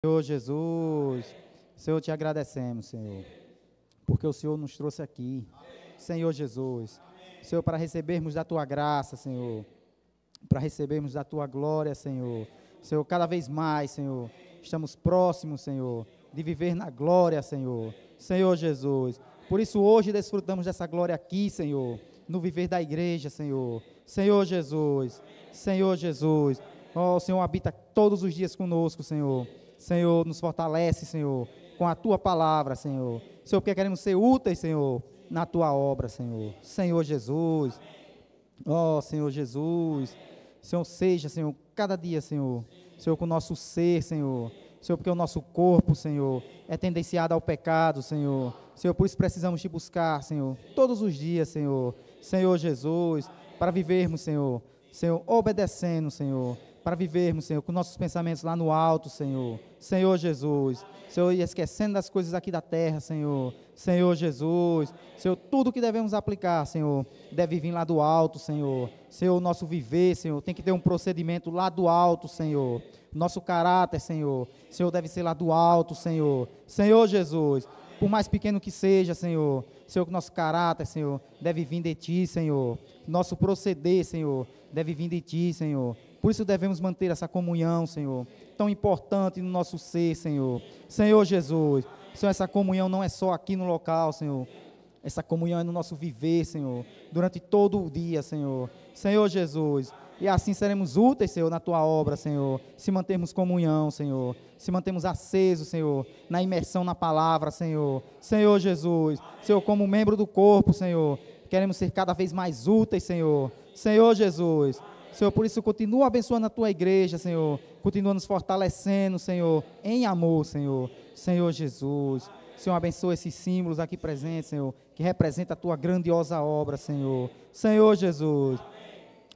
Senhor Jesus, Senhor, te agradecemos, Senhor, porque o Senhor nos trouxe aqui, Senhor Jesus, Senhor, para recebermos da tua graça, Senhor, para recebermos da tua glória, Senhor, Senhor, cada vez mais, Senhor, estamos próximos, Senhor, de viver na glória, Senhor, Senhor Jesus, por isso hoje desfrutamos dessa glória aqui, Senhor, no viver da igreja, Senhor, Senhor Jesus, Senhor Jesus, ó, o Senhor habita todos os dias conosco, Senhor, Senhor, nos fortalece, Senhor, com a tua palavra, Senhor. Senhor, porque queremos ser úteis, Senhor, na tua obra, Senhor. Senhor Jesus, ó Senhor Jesus, Senhor, seja, Senhor, cada dia, Senhor, Senhor, com o nosso ser, Senhor, Senhor, porque o nosso corpo, Senhor, é tendenciado ao pecado, Senhor. Senhor, por isso precisamos te buscar, Senhor, todos os dias, Senhor. Senhor Jesus, para vivermos, Senhor, Senhor, obedecendo, Senhor, para vivermos, Senhor, com nossos pensamentos lá no alto, Senhor, Senhor Jesus, Senhor, e esquecendo das coisas aqui da terra, Senhor, Senhor Jesus, Senhor, tudo que devemos aplicar, Senhor, deve vir lá do alto, Senhor, Senhor, o nosso viver, Senhor, tem que ter um procedimento lá do alto, Senhor, nosso caráter, Senhor, Senhor, deve ser lá do alto, Senhor, Senhor Jesus, por mais pequeno que seja, Senhor, Senhor, que nosso caráter, Senhor, deve vir de Ti, Senhor, nosso proceder, Senhor, deve vir de Ti, Senhor. Por isso devemos manter essa comunhão, Senhor, tão importante no nosso ser, Senhor. Senhor Jesus, Senhor, essa comunhão não é só aqui no local, Senhor. Essa comunhão é no nosso viver, Senhor, durante todo o dia, Senhor. Senhor Jesus, e assim seremos úteis, Senhor, na Tua obra, Senhor, se mantermos comunhão, Senhor, se mantermos acesos, Senhor, na imersão na palavra, Senhor. Senhor Jesus, Senhor, como membro do corpo, Senhor, queremos ser cada vez mais úteis, Senhor. Senhor Jesus, Senhor, por isso continua abençoando a Tua igreja, Senhor, continua nos fortalecendo, Senhor, em amor, Senhor, Senhor Jesus, Senhor, abençoa esses símbolos aqui presentes, Senhor, que representa a Tua grandiosa obra, Senhor, Senhor Jesus,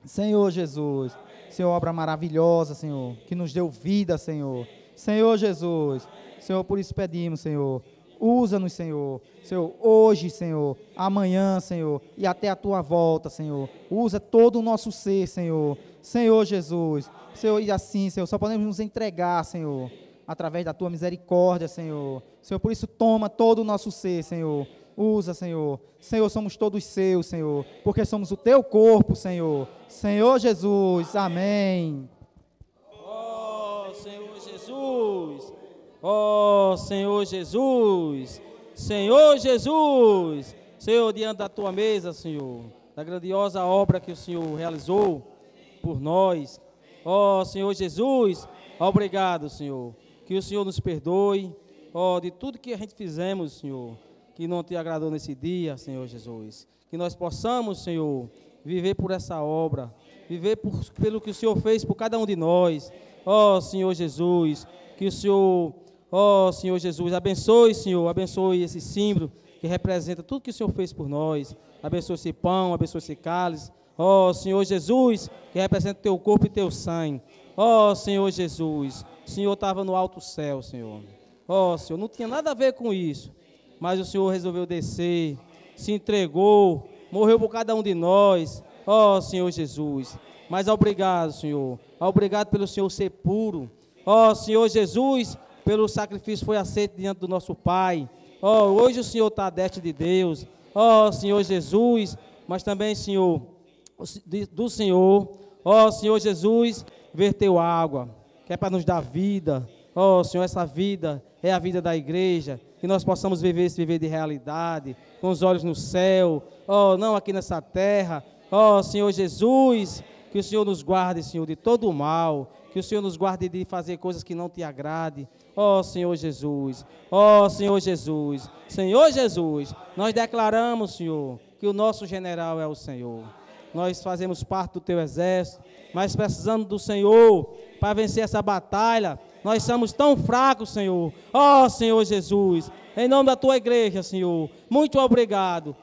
Senhor Jesus, Senhor, obra maravilhosa, Senhor, que nos deu vida, Senhor, Senhor Jesus, Senhor, por isso pedimos, Senhor, usa-nos, Senhor, Senhor, hoje, Senhor, amanhã, Senhor, e até a Tua volta, Senhor, usa todo o nosso ser, Senhor, Senhor Jesus, Senhor, e assim, Senhor, só podemos nos entregar, Senhor, através da Tua misericórdia, Senhor, Senhor, por isso toma todo o nosso ser, Senhor, usa, Senhor, Senhor, somos todos Seus, Senhor, porque somos o Teu corpo, Senhor, Senhor Jesus, amém. Ó Senhor Jesus, ó Senhor Jesus, Senhor Jesus, Senhor, diante da Tua mesa, Senhor, da grandiosa obra que o Senhor realizou por nós, ó Senhor Jesus, obrigado, Senhor, que o Senhor nos perdoe, ó, de tudo que a gente fizemos, Senhor, que não Te agradou nesse dia, Senhor Jesus, que nós possamos, Senhor, viver por essa obra, viver pelo que o Senhor fez por cada um de nós, ó Senhor Jesus, que o Senhor, ó Senhor Jesus, abençoe, Senhor, abençoe esse símbolo que representa tudo que o Senhor fez por nós, abençoe esse pão, abençoe esse cálice, ó Senhor Jesus, que representa Teu corpo e Teu sangue, ó Senhor Jesus, o Senhor estava no alto céu, Senhor, ó Senhor, não tinha nada a ver com isso, mas o Senhor resolveu descer, se entregou, morreu por cada um de nós, ó Senhor Jesus, mas obrigado, Senhor, obrigado pelo Senhor ser puro, ó Senhor Jesus, pelo sacrifício que foi aceito diante do nosso Pai, ó, hoje o Senhor está à destra de Deus, ó Senhor Jesus, mas também, Senhor, do Senhor, ó Senhor Jesus, verteu água, que é para nos dar vida, ó Senhor, essa vida é a vida da igreja, que nós possamos viver esse viver de realidade, com os olhos no céu, ó, não aqui nessa terra, ó Senhor Jesus, que o Senhor nos guarde, Senhor, de todo o mal, que o Senhor nos guarde de fazer coisas que não Te agrade, ó Senhor Jesus, ó Senhor Jesus, Senhor Jesus, nós declaramos, Senhor, que o nosso general é o Senhor, nós fazemos parte do Teu exército, mas precisamos do Senhor para vencer essa batalha, nós somos tão fracos, Senhor, ó Senhor Jesus, em nome da Tua igreja, Senhor, muito obrigado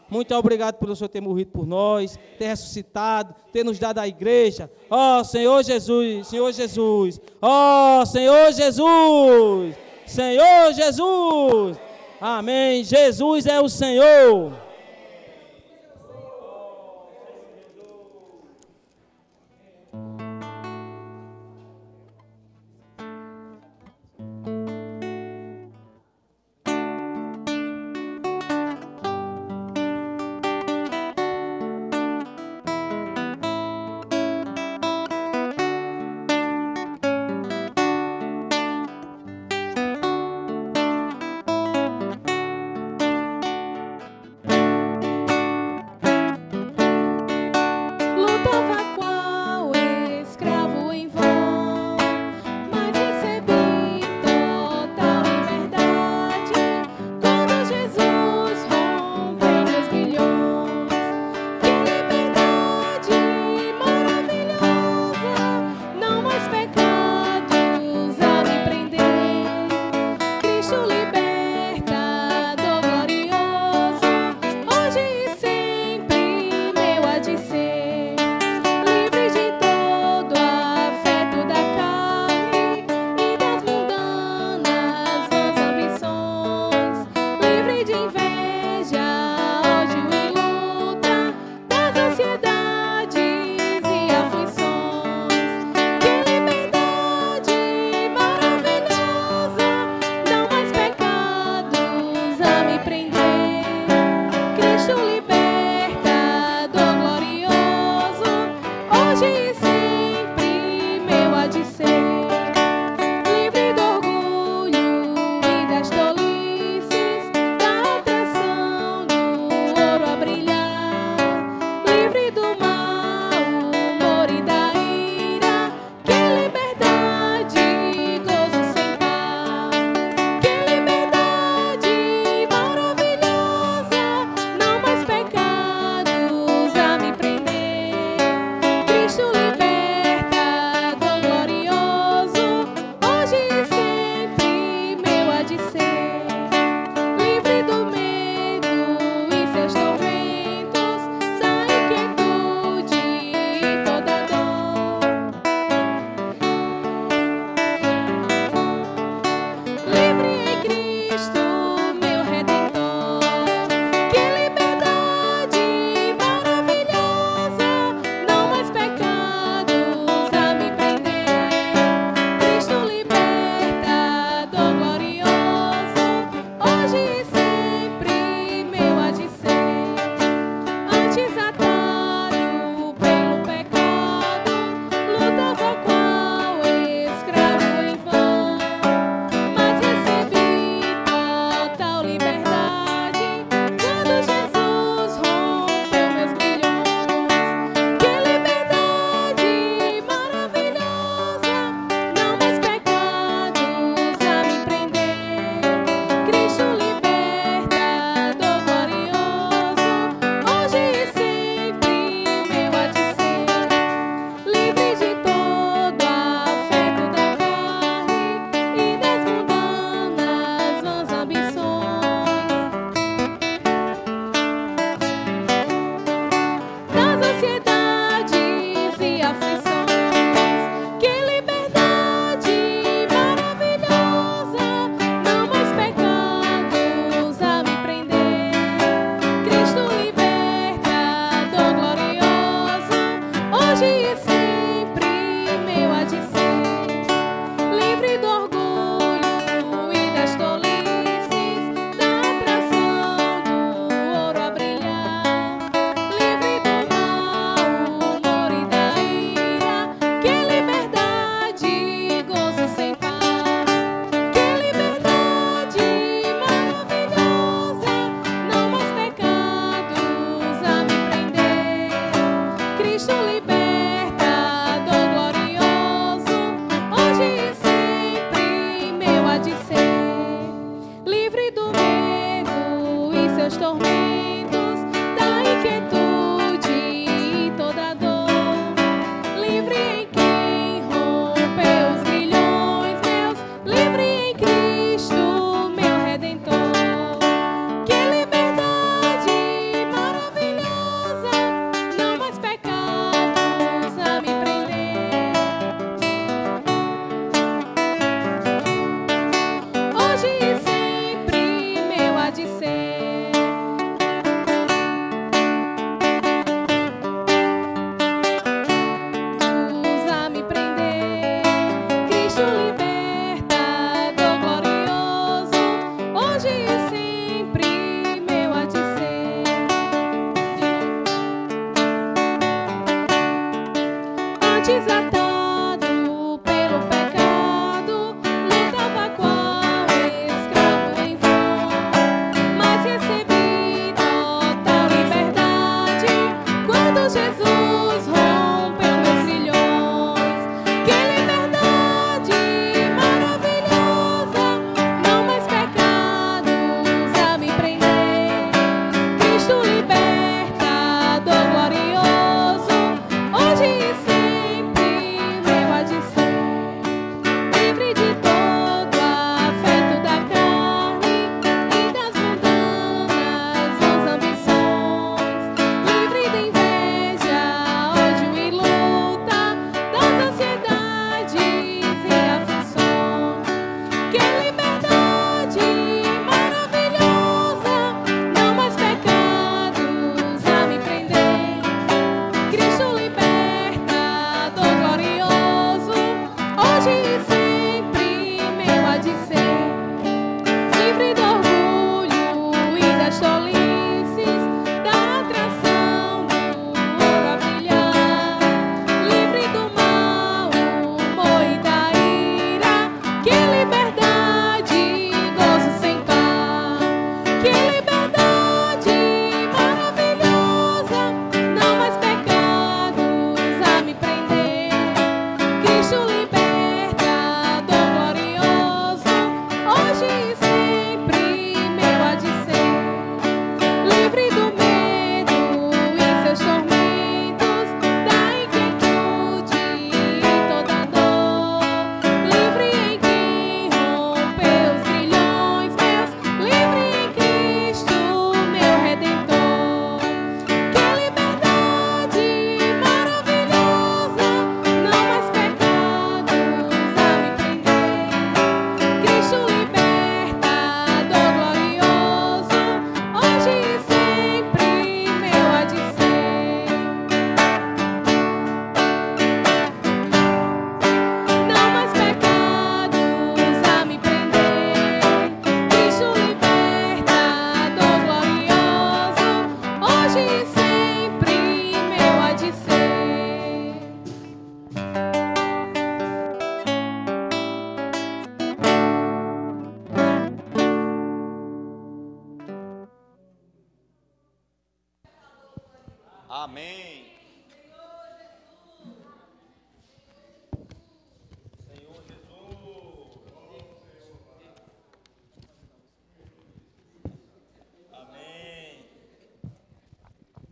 pelo Senhor ter morrido por nós, ter ressuscitado, ter nos dado a igreja, ó Senhor Jesus, Senhor Jesus, ó Senhor Jesus, Senhor Jesus, amém, Jesus é o Senhor. Amém.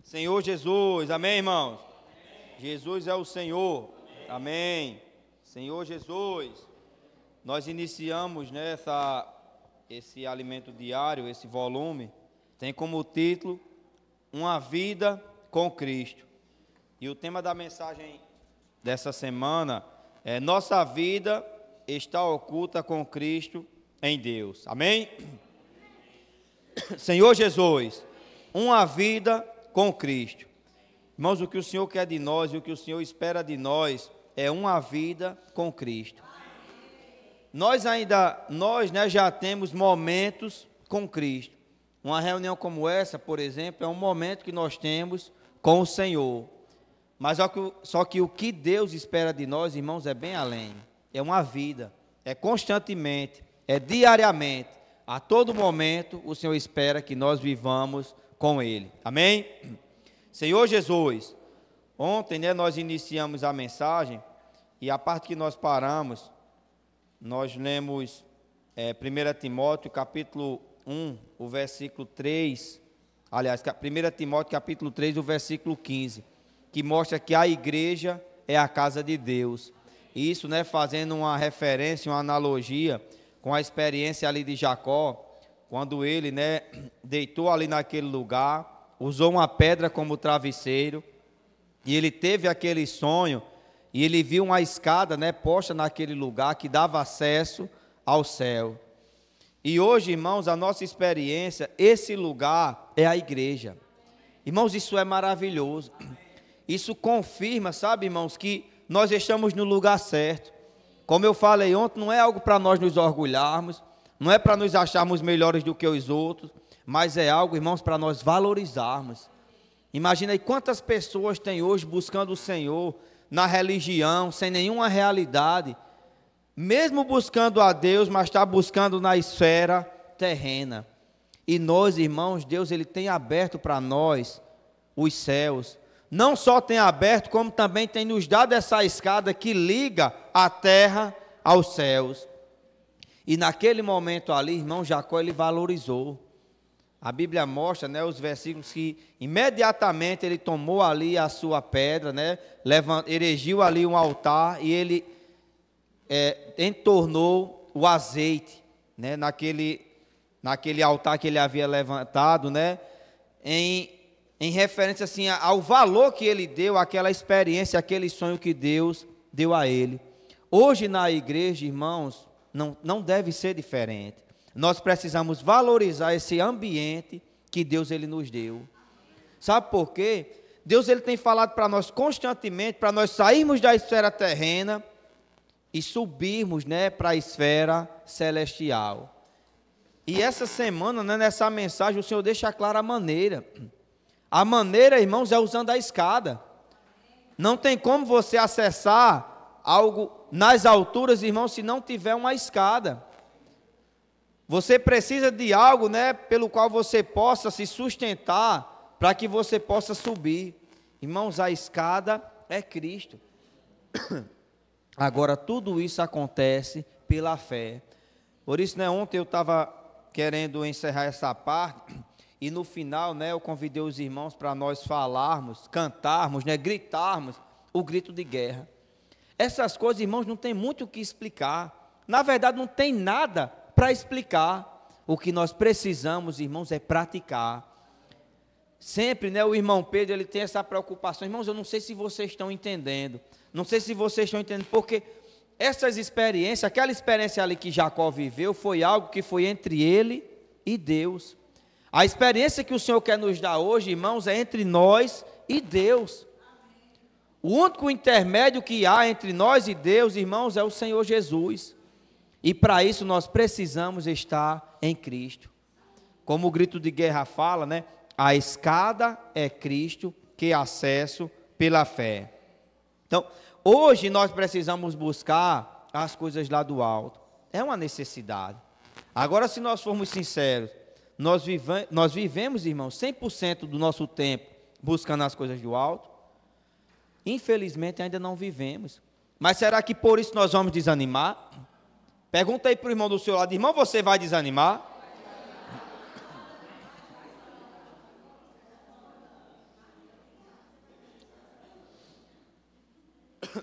Senhor Jesus, amém, irmãos? Amém. Jesus é o Senhor, amém. Senhor Jesus, nós iniciamos esse alimento diário, esse volume, tem como título, Uma Vida com Cristo. E o tema da mensagem dessa semana é, nossa vida está oculta com Cristo em Deus, amém? Senhor Jesus, uma vida com Cristo. Irmãos, o que o Senhor quer de nós e o que o Senhor espera de nós é uma vida com Cristo. Nós já temos momentos com Cristo. Uma reunião como essa, por exemplo, é um momento que nós temos com o Senhor. Mas só que o que Deus espera de nós, irmãos, é bem além. É uma vida, é constantemente, é diariamente. A todo momento o Senhor espera que nós vivamos com Ele. Amém? Senhor Jesus, ontem nós iniciamos a mensagem e a parte que nós paramos, nós lemos 1 Timóteo capítulo 1, o versículo 3, aliás, 1 Timóteo capítulo 3, o versículo 15, que mostra que a igreja é a casa de Deus. Isso, fazendo uma referência, uma analogia com a experiência ali de Jacó, quando ele, deitou ali naquele lugar, usou uma pedra como travesseiro, e ele teve aquele sonho, e ele viu uma escada, posta naquele lugar, que dava acesso ao céu. E hoje, irmãos, a nossa experiência, esse lugar é a igreja. Irmãos, isso é maravilhoso. Isso confirma, sabe, irmãos, que nós estamos no lugar certo. Como eu falei ontem, não é algo para nós nos orgulharmos, não é para nos acharmos melhores do que os outros, mas é algo, irmãos, para nós valorizarmos. Imagina aí quantas pessoas tem hoje buscando o Senhor na religião, sem nenhuma realidade, mesmo buscando a Deus, mas está buscando na esfera terrena. E nós, irmãos, Deus ele tem aberto para nós os céus. Não só tem aberto, como também tem nos dado essa escada que liga a terra aos céus. E naquele momento ali, irmão, Jacó ele valorizou. A Bíblia mostra, os versículos que imediatamente ele tomou ali a sua pedra, erigiu ali um altar e ele entornou o azeite, naquele altar que ele havia levantado, em referência assim ao valor que ele deu, àquela experiência, aquele sonho que Deus deu a ele. Hoje na igreja, irmãos, não deve ser diferente. Nós precisamos valorizar esse ambiente que Deus ele nos deu. Sabe por quê? Deus ele tem falado para nós constantemente, para nós sairmos da esfera terrena e subirmos, para a esfera celestial. E essa semana, nessa mensagem, o Senhor deixa clara a maneira. A maneira, irmãos, é usando a escada. Não tem como você acessar algo nas alturas, irmãos, se não tiver uma escada. Você precisa de algo, pelo qual você possa se sustentar, para que você possa subir. Irmãos, a escada é Cristo. Agora, tudo isso acontece pela fé. Por isso, ontem eu estava querendo encerrar essa parte, e no final, eu convidei os irmãos para nós falarmos, cantarmos, gritarmos o grito de guerra. Essas coisas, irmãos, não tem muito o que explicar. Na verdade, não tem nada para explicar. O que nós precisamos, irmãos, é praticar. Sempre, o irmão Pedro, ele tem essa preocupação. Irmãos, eu não sei se vocês estão entendendo. Não sei se vocês estão entendendo, porque essas experiências, aquela experiência ali que Jacó viveu, foi algo que foi entre ele e Deus. A experiência que o Senhor quer nos dar hoje, irmãos, é entre nós e Deus. O único intermédio que há entre nós e Deus, irmãos, é o Senhor Jesus. E para isso nós precisamos estar em Cristo. Como o grito de guerra fala, a escada é Cristo, que acesso pela fé. Então, hoje nós precisamos buscar as coisas lá do alto. É uma necessidade. Agora, se nós formos sinceros, nós vivemos, irmãos, 100% do nosso tempo buscando as coisas do alto? Infelizmente ainda não vivemos. Mas será que por isso nós vamos desanimar? Pergunta aí para o irmão do seu lado: irmão, você vai desanimar?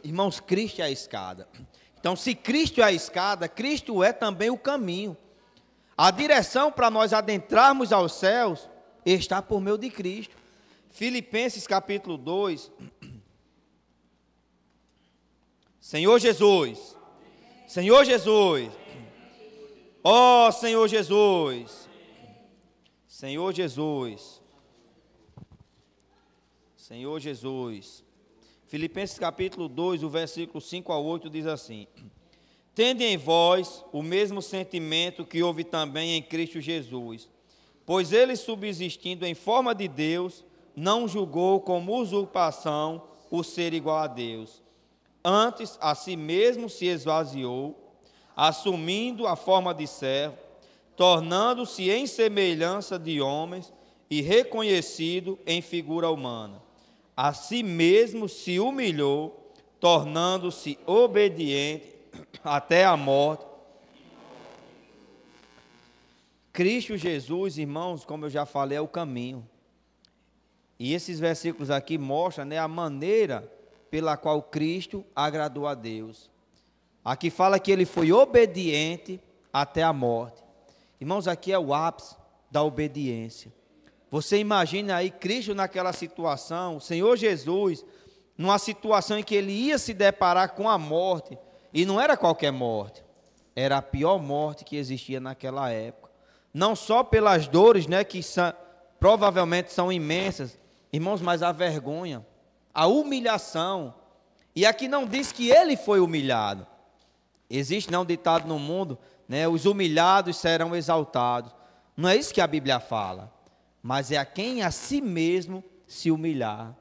Irmãos, Cristo é a escada. Então, se Cristo é a escada, Cristo é também o caminho. A direção para nós adentrarmos aos céus está por meio de Cristo. Filipenses capítulo 2. Senhor Jesus, Senhor Jesus, ó Senhor Jesus, Senhor Jesus, Senhor Jesus. Filipenses capítulo 2, o versículo 5 a 8 diz assim: tende em vós o mesmo sentimento que houve também em Cristo Jesus, pois ele, subsistindo em forma de Deus, não julgou como usurpação o ser igual a Deus. Antes, a si mesmo se esvaziou, assumindo a forma de servo, tornando-se em semelhança de homens e reconhecido em figura humana. A si mesmo se humilhou, tornando-se obediente até a morte. Cristo Jesus, irmãos, como eu já falei, é o caminho. E esses versículos aqui mostram, né, a maneira pela qual Cristo agradou a Deus. Aqui fala que ele foi obediente até a morte. Irmãos, aqui é o ápice da obediência. Você imagina aí Cristo naquela situação, o Senhor Jesus, numa situação em que ele ia se deparar com a morte, e não era qualquer morte, era a pior morte que existia naquela época. Não só pelas dores, né, que provavelmente são imensas, irmãos, mas a vergonha, a humilhação. E aqui não diz que ele foi humilhado. Existe, né, um ditado no mundo, né, os humilhados serão exaltados. Não é isso que a Bíblia fala. Mas é a quem a si mesmo se humilhar.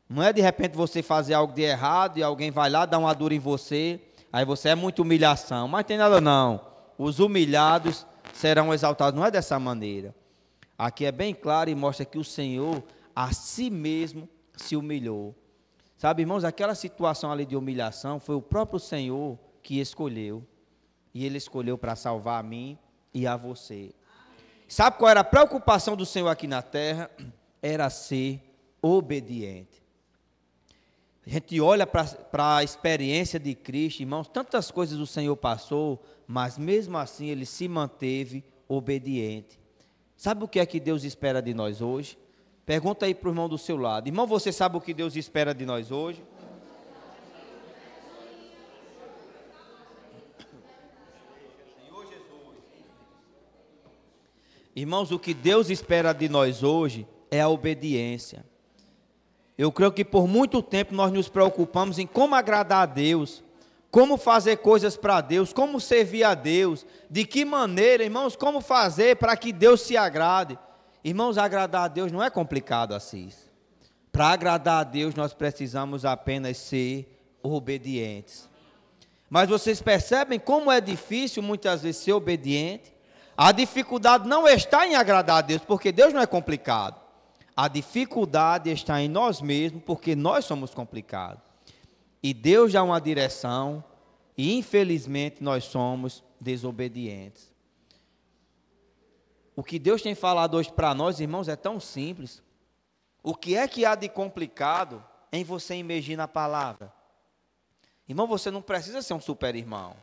Não é de repente você fazer algo de errado e alguém vai lá dar uma dura em você, aí você é muita humilhação. Mas tem nada não. Os humilhados serão exaltados. Não é dessa maneira. Aqui é bem claro e mostra que o Senhor a si mesmo se humilhou. Sabe, irmãos, aquela situação ali de humilhação foi o próprio Senhor que escolheu. E Ele escolheu para salvar a mim e a você. Sabe qual era a preocupação do Senhor aqui na terra? Era ser obediente. A gente olha para a experiência de Cristo, irmãos, tantas coisas o Senhor passou, mas mesmo assim Ele se manteve obediente. Sabe o que é que Deus espera de nós hoje? Pergunta aí para o irmão do seu lado. Irmão, você sabe o que Deus espera de nós hoje? Irmãos, o que Deus espera de nós hoje é a obediência. Eu creio que por muito tempo nós nos preocupamos em como agradar a Deus, como fazer coisas para Deus, como servir a Deus, de que maneira, irmãos, como fazer para que Deus se agrade. Irmãos, agradar a Deus não é complicado assim. Para agradar a Deus nós precisamos apenas ser obedientes. Mas vocês percebem como é difícil muitas vezes ser obediente? A dificuldade não está em agradar a Deus, porque Deus não é complicado. A dificuldade está em nós mesmos, porque nós somos complicados. E Deus dá uma direção, e infelizmente nós somos desobedientes. O que Deus tem falado hoje para nós, irmãos, é tão simples. O que é que há de complicado em você imergir na palavra? Irmão, você não precisa ser um super irmão.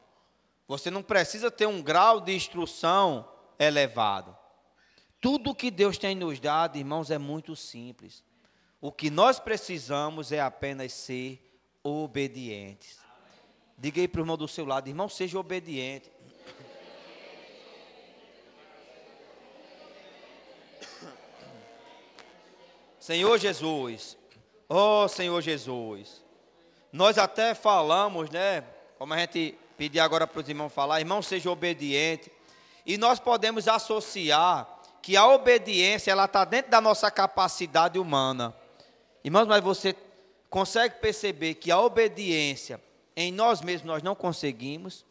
Você não precisa ter um grau de instrução elevado. Tudo que Deus tem nos dado, irmãos, é muito simples. O que nós precisamos é apenas ser obedientes. Diga aí para o irmão do seu lado: irmão, seja obediente. Senhor Jesus, ó Senhor Jesus, nós até falamos, né, como a gente pedir agora para os irmãos falar, irmão, seja obediente, e nós podemos associar que a obediência, ela está dentro da nossa capacidade humana. Irmãos, mas você consegue perceber que a obediência, em nós mesmos, nós não conseguimos,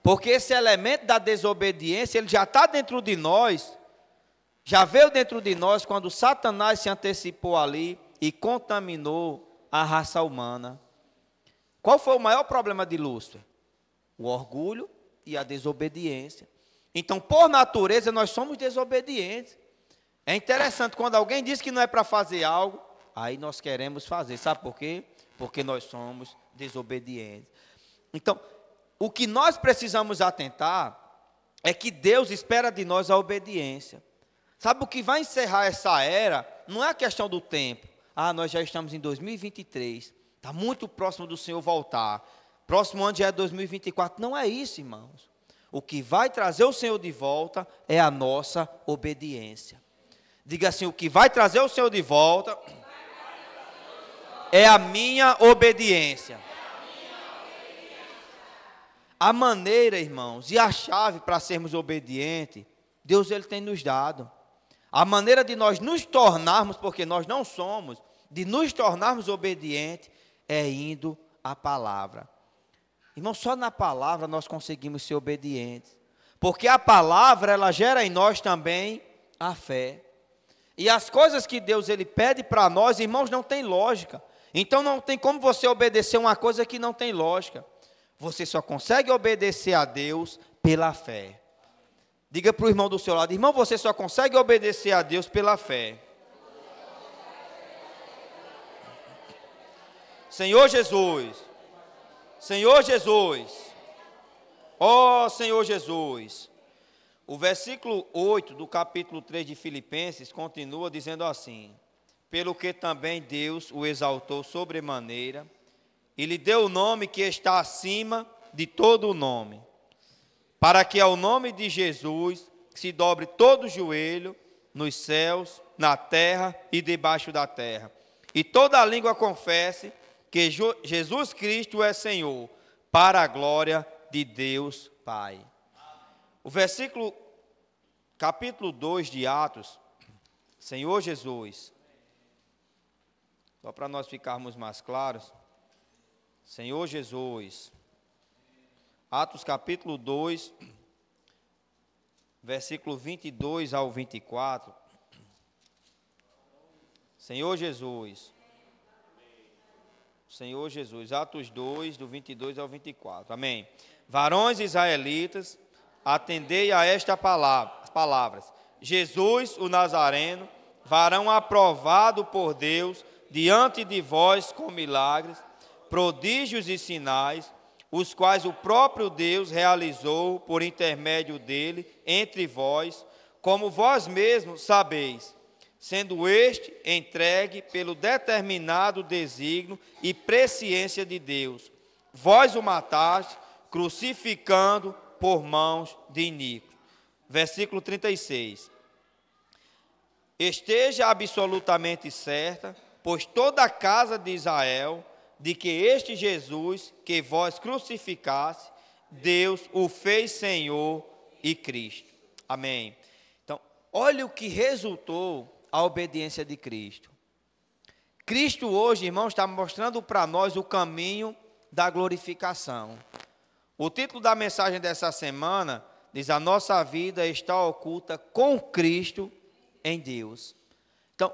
porque esse elemento da desobediência, ele já está dentro de nós, já veio dentro de nós quando Satanás se antecipou ali e contaminou a raça humana. Qual foi o maior problema de Lúcifer? O orgulho e a desobediência. Então, por natureza, nós somos desobedientes. É interessante, quando alguém diz que não é para fazer algo, aí nós queremos fazer. Sabe por quê? Porque nós somos desobedientes. Então, o que nós precisamos atentar é que Deus espera de nós a obediência. Sabe o que vai encerrar essa era? Não é a questão do tempo. Nós já estamos em 2023. Está muito próximo do Senhor voltar. Próximo ano já é 2024. Não é isso, irmãos. O que vai trazer o Senhor de volta é a nossa obediência. Diga assim, o que vai trazer o Senhor de volta é a minha obediência. A maneira, irmãos, e a chave para sermos obedientes, Deus ele tem nos dado. A maneira de nós nos tornarmos, porque nós não somos, de nos tornarmos obedientes, é indo à palavra. Irmão, só na palavra nós conseguimos ser obedientes. Porque a palavra, ela gera em nós também a fé. E as coisas que Deus ele pede para nós, irmãos, não tem lógica. Então não tem como você obedecer uma coisa que não tem lógica. Você só consegue obedecer a Deus pela fé. Diga para o irmão do seu lado, irmão, você só consegue obedecer a Deus pela fé. Senhor Jesus, Senhor Jesus, ó Senhor Jesus. O versículo 8 do capítulo 3 de Filipenses continua dizendo assim: pelo que também Deus o exaltou sobremaneira, e lhe deu o nome que está acima de todo o nome, para que ao nome de Jesus se dobre todo o joelho, nos céus, na terra e debaixo da terra, e toda a língua confesse que Jesus Cristo é Senhor, para a glória de Deus Pai. O versículo, capítulo 2 de Atos, Senhor Jesus, só para nós ficarmos mais claros, Senhor Jesus, Atos capítulo 2, versículo 22 ao 24, Senhor Jesus, Senhor Jesus, Atos 2, do 22 ao 24, amém. Varões israelitas, atendei a estas palavras. Jesus, o Nazareno, varão aprovado por Deus, diante de vós com milagres, prodígios e sinais, os quais o próprio Deus realizou por intermédio dele entre vós, como vós mesmos sabeis, sendo este entregue pelo determinado desígnio e presciência de Deus. Vós o mataste, crucificando por mãos de iníquos. Versículo 36. Esteja absolutamente certa, pois toda a casa de Israel, de que este Jesus, que vós crucificaste, Deus o fez Senhor e Cristo. Amém. Então, olha o que resultou a obediência de Cristo. Cristo hoje, irmãos, está mostrando para nós o caminho da glorificação. O título da mensagem dessa semana diz: a nossa vida está oculta com Cristo em Deus. Então,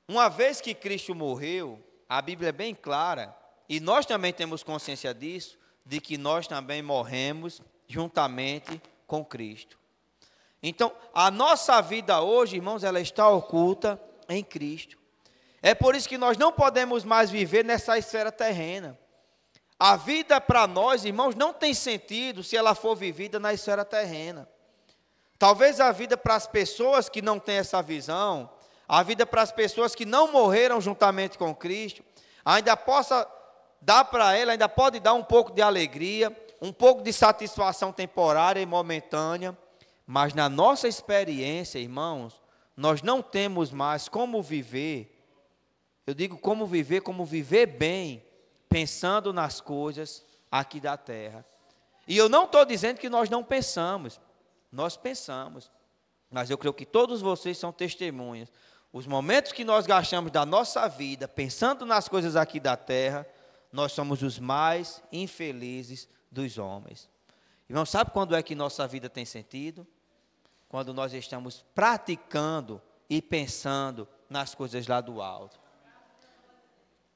uma vez que Cristo morreu, a Bíblia é bem clara, e nós também temos consciência disso, de que nós também morremos juntamente com Cristo. Então, a nossa vida hoje, irmãos, ela está oculta em Cristo. É por isso que nós não podemos mais viver nessa esfera terrena. A vida para nós, irmãos, não tem sentido se ela for vivida na esfera terrena. Talvez a vida para as pessoas que não têm essa visão, a vida para as pessoas que não morreram juntamente com Cristo, ainda possa dar para ela, ainda pode dar um pouco de alegria, um pouco de satisfação temporária e momentânea, mas na nossa experiência, irmãos, nós não temos mais como viver, eu digo como viver bem, pensando nas coisas aqui da terra. E eu não estou dizendo que nós não pensamos, nós pensamos, mas eu creio que todos vocês são testemunhas. Os momentos que nós gastamos da nossa vida pensando nas coisas aqui da terra, nós somos os mais infelizes dos homens. Irmão, sabe quando é que nossa vida tem sentido? quando nós estamos praticando e pensando nas coisas lá do alto.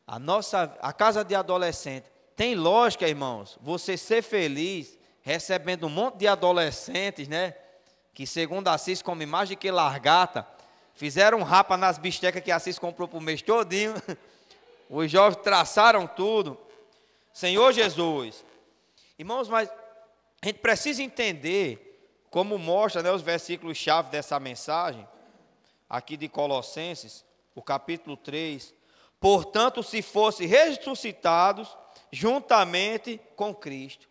A casa de adolescente, tem lógica, irmãos, você ser feliz recebendo um monte de adolescentes, né? Que segundo Assis come mais do que largata, fizeram um rapa nas bistecas que Assis comprou para o mês todinho. Os jovens traçaram tudo. Senhor Jesus. Irmãos, mas a gente precisa entender, como mostra, né, os versículos-chave dessa mensagem, aqui de Colossenses, o capítulo 3. Portanto, se fossem ressuscitados juntamente com Cristo.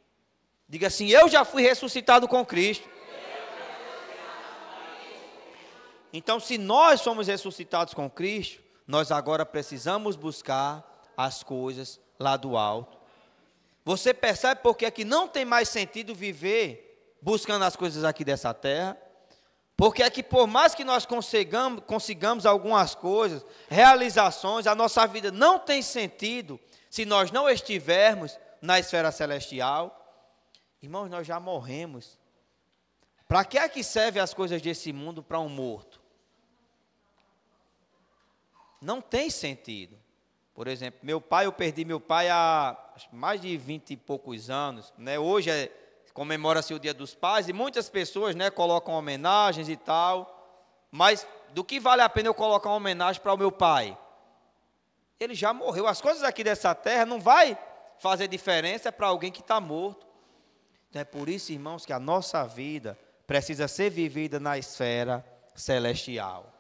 Diga assim, eu já fui ressuscitado com Cristo. Então, se nós somos ressuscitados com Cristo, nós agora precisamos buscar as coisas lá do alto. Você percebe porque é que não tem mais sentido viver buscando as coisas aqui dessa terra? Porque é que por mais que nós consigamos algumas coisas, realizações, a nossa vida não tem sentido se nós não estivermos na esfera celestial. Irmãos, nós já morremos. Para que é que servem as coisas desse mundo para um morto? Não tem sentido. Por exemplo, eu perdi meu pai há mais de 20 e poucos anos, né? Hoje comemora-se o Dia dos Pais e muitas pessoas, né, colocam homenagens e tal, mas do que vale a pena eu colocar uma homenagem para o meu pai? Ele já morreu. As coisas aqui dessa terra não vai fazer diferença para alguém que está morto. Então é por isso, irmãos, que a nossa vida precisa ser vivida na esfera celestial.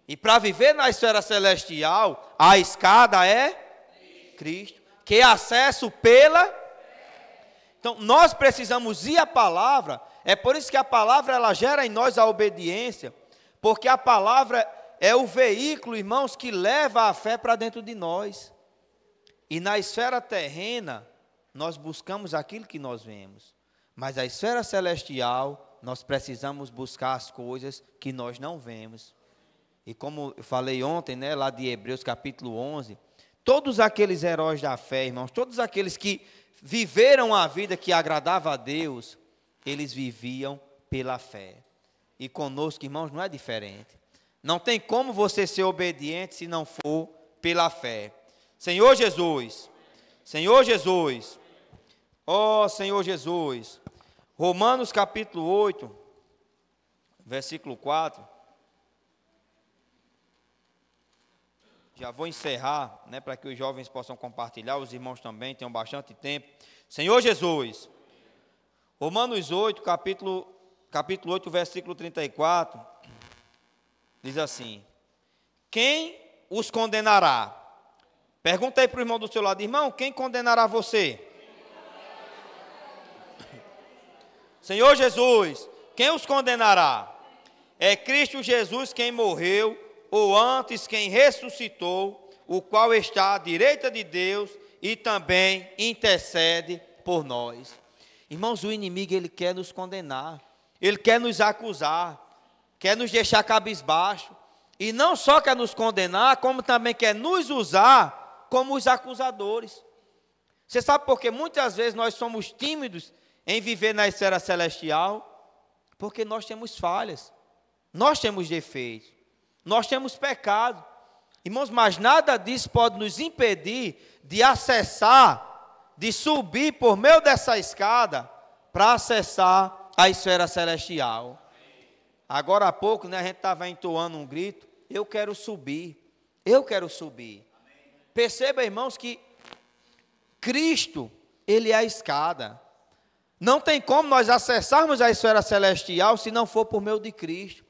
E para viver na esfera celestial, a escada é Cristo, que é acesso pela. Então, nós precisamos ir à palavra. É por isso que a palavra ela gera em nós a obediência, porque a palavra é o veículo, irmãos, que leva a fé para dentro de nós. E na esfera terrena, nós buscamos aquilo que nós vemos. Mas a esfera celestial, nós precisamos buscar as coisas que nós não vemos. E como eu falei ontem, né, lá de Hebreus capítulo 11, todos aqueles heróis da fé, irmãos, todos aqueles que viveram a vida que agradava a Deus, eles viviam pela fé. E conosco, irmãos, não é diferente. Não tem como você ser obediente se não for pela fé. Senhor Jesus, Senhor Jesus, ó Senhor Jesus, Romanos capítulo 8, versículo 4. Já vou encerrar, né, para que os jovens possam compartilhar, os irmãos também tenham bastante tempo. Senhor Jesus, Romanos 8, capítulo 8, versículo 34, diz assim: quem os condenará? Pergunta aí para o irmão do seu lado, irmão, quem condenará você? Senhor Jesus, quem os condenará? É Cristo Jesus quem morreu, ou antes quem ressuscitou, o qual está à direita de Deus e também intercede por nós. Irmãos, o inimigo ele quer nos condenar, ele quer nos acusar, quer nos deixar cabisbaixo, e não só quer nos condenar, como também quer nos usar como os acusadores. Você sabe por que muitas vezes nós somos tímidos em viver na esfera celestial? Porque nós temos falhas, nós temos defeitos, nós temos pecado. Irmãos, mas nada disso pode nos impedir de acessar, de subir por meio dessa escada para acessar a esfera celestial. Agora há pouco, né, a gente estava entoando um grito: eu quero subir, eu quero subir. Perceba, irmãos, que Cristo, ele é a escada. Não tem como nós acessarmos a esfera celestial se não for por meio de Cristo.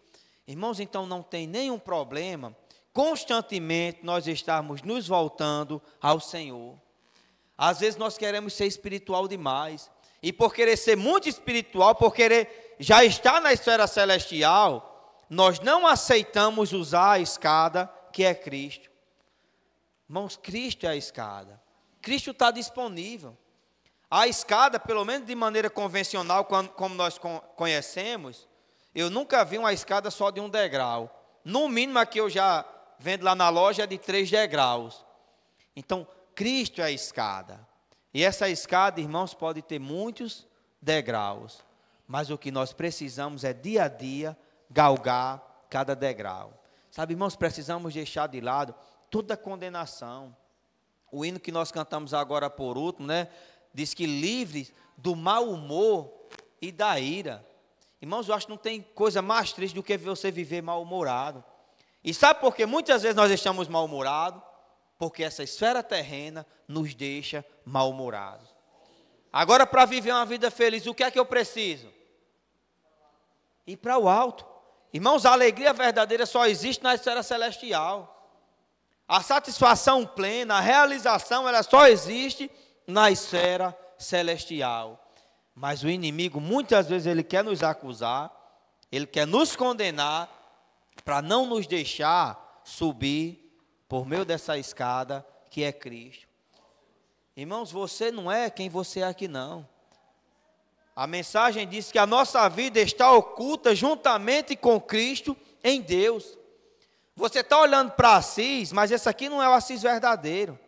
Irmãos, então não tem nenhum problema constantemente nós estarmos nos voltando ao Senhor. Às vezes nós queremos ser espiritual demais, e por querer ser muito espiritual, por querer já estar na esfera celestial, nós não aceitamos usar a escada que é Cristo. Irmãos, Cristo é a escada, Cristo está disponível. A escada, pelo menos de maneira convencional, como nós conhecemos, eu nunca vi uma escada só de um degrau. No mínimo, a que eu já vendo lá na loja é de 3 degraus. Então, Cristo é a escada. E essa escada, irmãos, pode ter muitos degraus. Mas o que nós precisamos é dia a dia galgar cada degrau. Sabe, irmãos, precisamos deixar de lado toda condenação. O hino que nós cantamos agora por último, né, diz que livres do mau humor e da ira. Irmãos, eu acho que não tem coisa mais triste do que você viver mal-humorado. E sabe por que muitas vezes nós estamos mal-humorados? Porque essa esfera terrena nos deixa mal-humorados. Agora, para viver uma vida feliz, o que é que eu preciso? Ir para o alto. Irmãos, a alegria verdadeira só existe na esfera celestial. A satisfação plena, a realização, ela só existe na esfera celestial. Mas o inimigo, muitas vezes, ele quer nos acusar, ele quer nos condenar, para não nos deixar subir por meio dessa escada que é Cristo. Irmãos, você não é quem você é aqui, não. A mensagem diz que a nossa vida está oculta juntamente com Cristo em Deus. Você está olhando para Assis, mas esse aqui não é o Assis verdadeiro.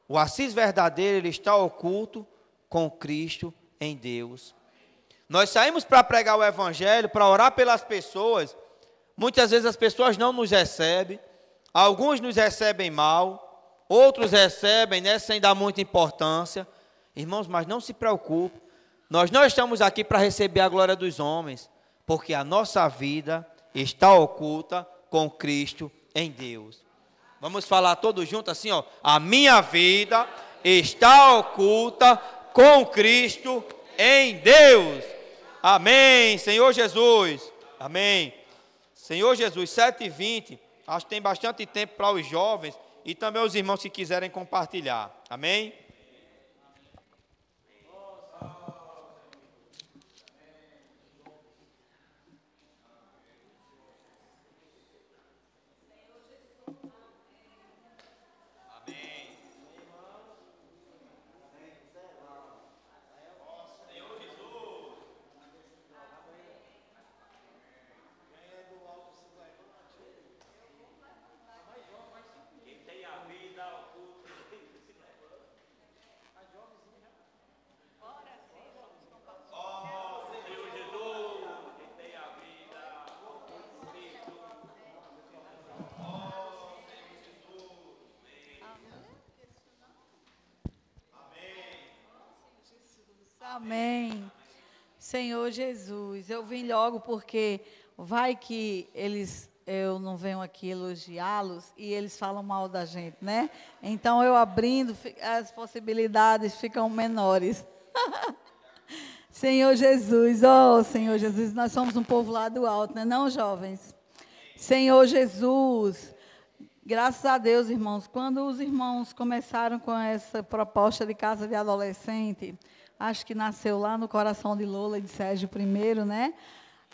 O Assis verdadeiro, ele está oculto com Cristo em Deus. Nós saímos para pregar o Evangelho, para orar pelas pessoas. Muitas vezes as pessoas não nos recebem. Alguns nos recebem mal, outros recebem, né, sem dar muita importância. Irmãos, mas não se preocupe. Nós não estamos aqui para receber a glória dos homens, porque a nossa vida está oculta com Cristo em Deus. Vamos falar todos juntos assim, ó. A minha vida está oculta com Cristo em Deus. Amém, Senhor Jesus. Amém. Senhor Jesus, 7h20, acho que tem bastante tempo para os jovens e também os irmãos que quiserem compartilhar. Amém? Amém. Senhor Jesus, eu vim logo porque vai que eu não venho aqui elogiá-los e eles falam mal da gente, né? Então eu abrindo, as possibilidades ficam menores. Senhor Jesus, Senhor Jesus, nós somos um povo lá do alto, né? Não, jovens? Senhor Jesus, graças a Deus, irmãos, quando os irmãos começaram com essa proposta de casa de adolescente, acho que nasceu lá no coração de Lola e de Sérgio primeiro, né?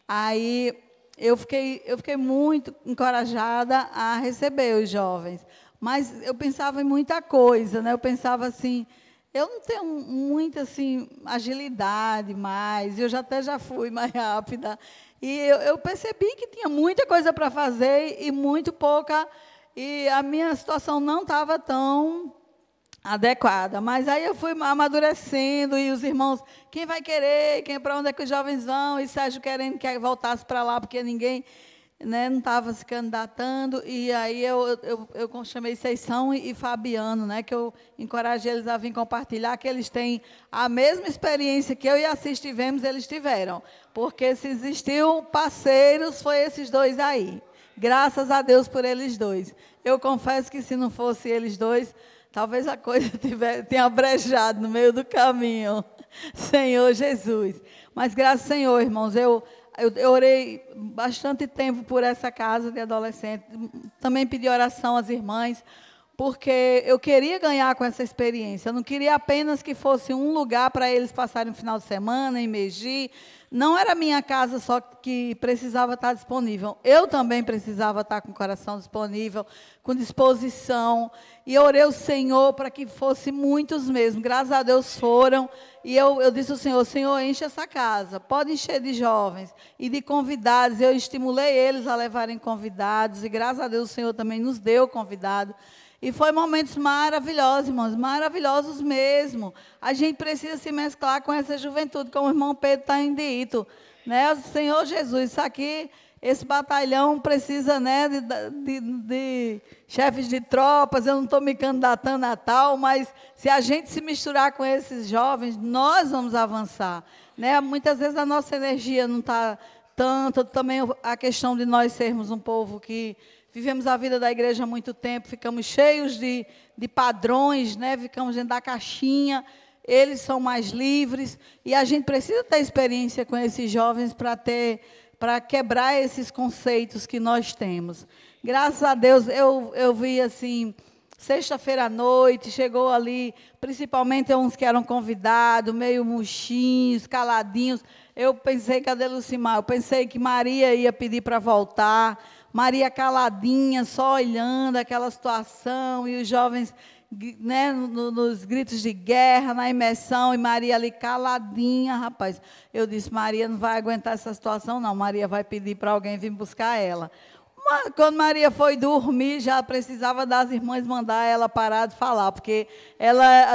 Aí eu fiquei muito encorajada a receber os jovens. Mas eu pensava em muita coisa, né? Eu pensava assim, eu não tenho muita assim, agilidade mais, eu já fui mais rápida. E eu percebi que tinha muita coisa para fazer e muito pouca, e a minha situação não estava tão adequada, mas aí eu fui amadurecendo e os irmãos, quem vai querer, para onde é que os jovens vão, e Sérgio querendo que voltasse para lá, porque ninguém, né, não estava se candidatando, e aí eu chamei Seição e Fabiano, né, que eu encorajei eles a vir compartilhar, que eles têm a mesma experiência que eu e Assis tivemos, eles tiveram, porque se existiu parceiros, foi esses dois aí, graças a Deus por eles dois. Eu confesso que se não fosse eles dois, talvez a coisa tenha brejado no meio do caminho, Senhor Jesus. Mas graças ao Senhor, irmãos, eu orei bastante tempo por essa casa de adolescente. Também pedi oração às irmãs, porque eu queria ganhar com essa experiência. Eu não queria apenas que fosse um lugar para eles passarem um final de semana em Meji. Não era a minha casa só que precisava estar disponível. Eu também precisava estar com o coração disponível, com disposição. E eu orei ao Senhor para que fosse muitos mesmo. Graças a Deus foram. E eu disse ao Senhor, Senhor, enche essa casa. Pode encher de jovens e de convidados. Eu estimulei eles a levarem convidados. E graças a Deus o Senhor também nos deu convidado. E foi momentos maravilhosos, irmãos, maravilhosos mesmo. A gente precisa se mesclar com essa juventude, como o irmão Pedro está dito. né? Senhor Jesus, isso aqui, esse batalhão precisa, né, de chefes de tropas. Eu não estou me candidatando a tal, mas se a gente se misturar com esses jovens, nós vamos avançar, né? Muitas vezes a nossa energia não está tanto, também a questão de nós sermos um povo que vivemos a vida da igreja há muito tempo, ficamos cheios de padrões, né? Ficamos dentro da caixinha. Eles são mais livres e a gente precisa ter experiência com esses jovens para quebrar esses conceitos que nós temos. Graças a Deus, eu vi assim, sexta-feira à noite, chegou ali, principalmente uns que eram convidados, meio murchinhos, caladinhos. Eu pensei, cadê Lucimar? Eu pensei que Maria ia pedir para voltar. Maria caladinha, só olhando aquela situação, e os jovens, né, nos gritos de guerra, na imersão, e Maria ali caladinha, rapaz. Eu disse, Maria não vai aguentar essa situação, não. Maria vai pedir para alguém vir buscar ela. Mas, quando Maria foi dormir, já precisava das irmãs mandar ela parar de falar, porque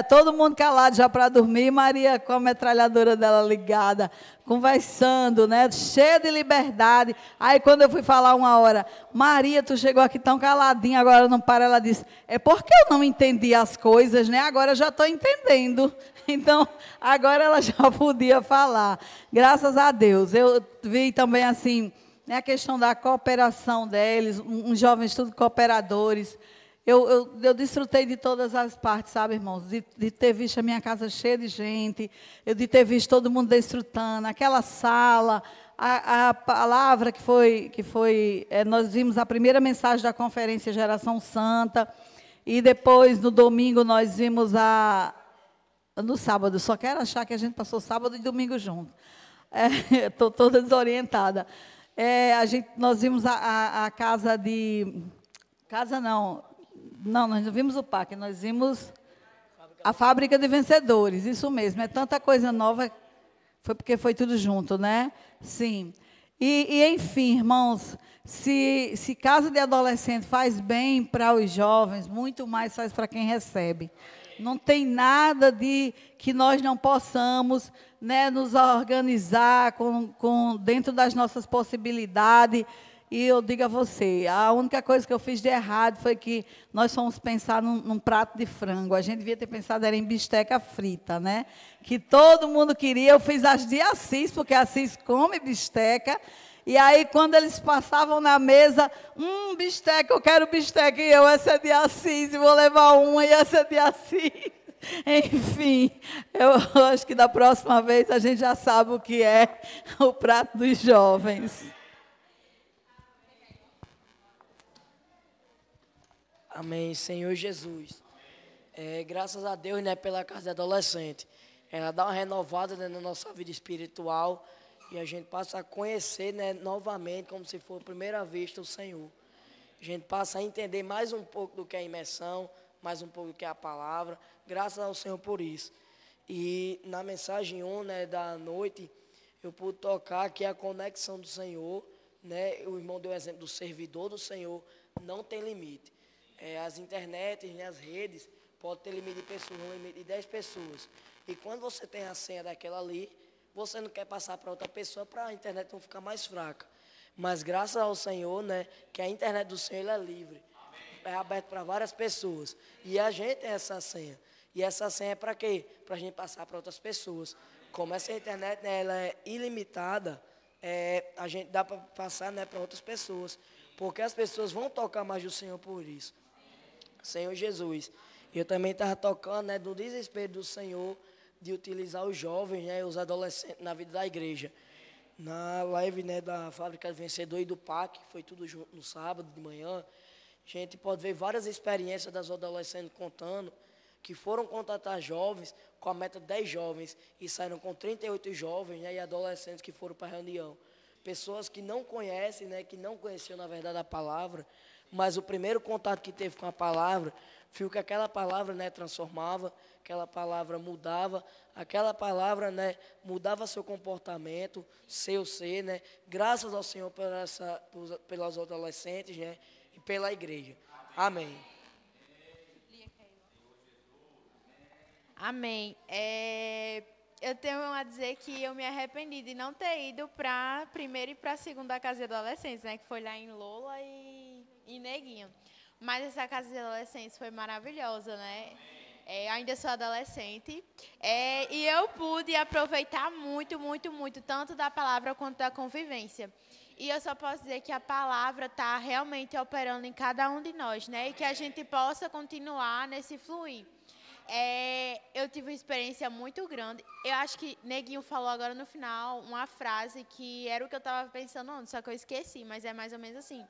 todo mundo calado já para dormir, Maria com a metralhadora dela ligada, conversando, né, cheia de liberdade. Aí, quando eu fui falar uma hora, Maria, tu chegou aqui tão caladinha, agora não para. Ela disse, é porque eu não entendi as coisas, né? Agora eu já estou entendendo. Então, agora ela já podia falar. Graças a Deus. Eu vi também assim, né, a questão da cooperação deles, uns jovens tudo cooperadores. Eu desfrutei de todas as partes, sabe, irmãos? De ter visto a minha casa cheia de gente, de ter visto todo mundo desfrutando, aquela sala, a palavra que foi nós vimos a primeira mensagem da conferência Geração Santa, e depois, no domingo, nós vimos no sábado, só quero achar que a gente passou sábado e domingo junto. Estou toda desorientada. Nós vimos a casa de... Casa não, nós não vimos o parque, nós vimos a fábrica de vencedores, isso mesmo, é tanta coisa nova, foi porque foi tudo junto, né? Sim. E enfim, irmãos, se casa de adolescente faz bem para os jovens, muito mais faz para quem recebe. Não tem nada de que nós não possamos, né, nos organizar dentro das nossas possibilidades. E eu digo a você, a única coisa que eu fiz de errado foi que nós fomos pensar num prato de frango. A gente devia ter pensado era em bisteca frita, né? Que todo mundo queria. Eu fiz as de Assis, porque Assis come bisteca. E aí, quando eles passavam na mesa, bisteca, eu quero bisteca, e eu, essa é de Assis, e vou levar uma, e essa é de Assis. Enfim, eu acho que da próxima vez a gente já sabe o que é o prato dos jovens. Amém, Senhor Jesus. Graças a Deus, né, pela casa de adolescente. Ela dá uma renovada, né, na nossa vida espiritual. E a gente passa a conhecer, né, novamente, como se for a primeira vista, o Senhor. A gente passa a entender mais um pouco do que é a imersão, mais um pouco do que é a palavra. Graças ao Senhor por isso. E na mensagem 1, né, da noite, eu pude tocar que a conexão do Senhor, né, o irmão deu o exemplo do servidor do Senhor, não tem limite. As internets, né, as redes, pode ter limite de pessoas, um limite de 10 pessoas. E quando você tem a senha daquela ali, você não quer passar para outra pessoa para a internet não ficar mais fraca. Mas graças ao Senhor, né, que a internet do Senhor é livre. É aberto para várias pessoas. E a gente tem essa senha. E essa senha é para quê? Para a gente passar para outras pessoas. Como essa internet, né, ela é ilimitada, a gente dá para passar, né, para outras pessoas. Porque as pessoas vão tocar mais do Senhor por isso. Senhor Jesus. E eu também estava tocando, né, do desespero do Senhor de utilizar os jovens, né, os adolescentes na vida da igreja. Na live, né, da Fábrica de Vencedor e do PAC, foi tudo junto no sábado de manhã, a gente pode ver várias experiências das adolescentes contando que foram contratar jovens com a meta de 10 jovens e saíram com 38 jovens, né, e adolescentes que foram para a reunião. Pessoas que não conhecem, né, que não conheciam na verdade a palavra, mas o primeiro contato que teve com a palavra, viu que aquela palavra, né, transformava, aquela palavra mudava, aquela palavra, né, mudava seu comportamento, seu ser, né, graças ao Senhor pelas adolescentes, né, e pela igreja. Amém. Amém. eu tenho a dizer que eu me arrependi de não ter ido para a primeira e para a segunda casa de adolescentes, né? Que foi lá em Lola e Neguinho. Mas essa casa de adolescentes foi maravilhosa, né? Ainda sou adolescente. E eu pude aproveitar muito, muito, muito, tanto da palavra quanto da convivência. E eu só posso dizer que a palavra está realmente operando em cada um de nós, né? E que a gente possa continuar nesse fluir. Eu tive uma experiência muito grande. Eu acho que Neguinho falou agora no final uma frase que era o que eu estava pensando antes, só que eu esqueci, mas é mais ou menos assim.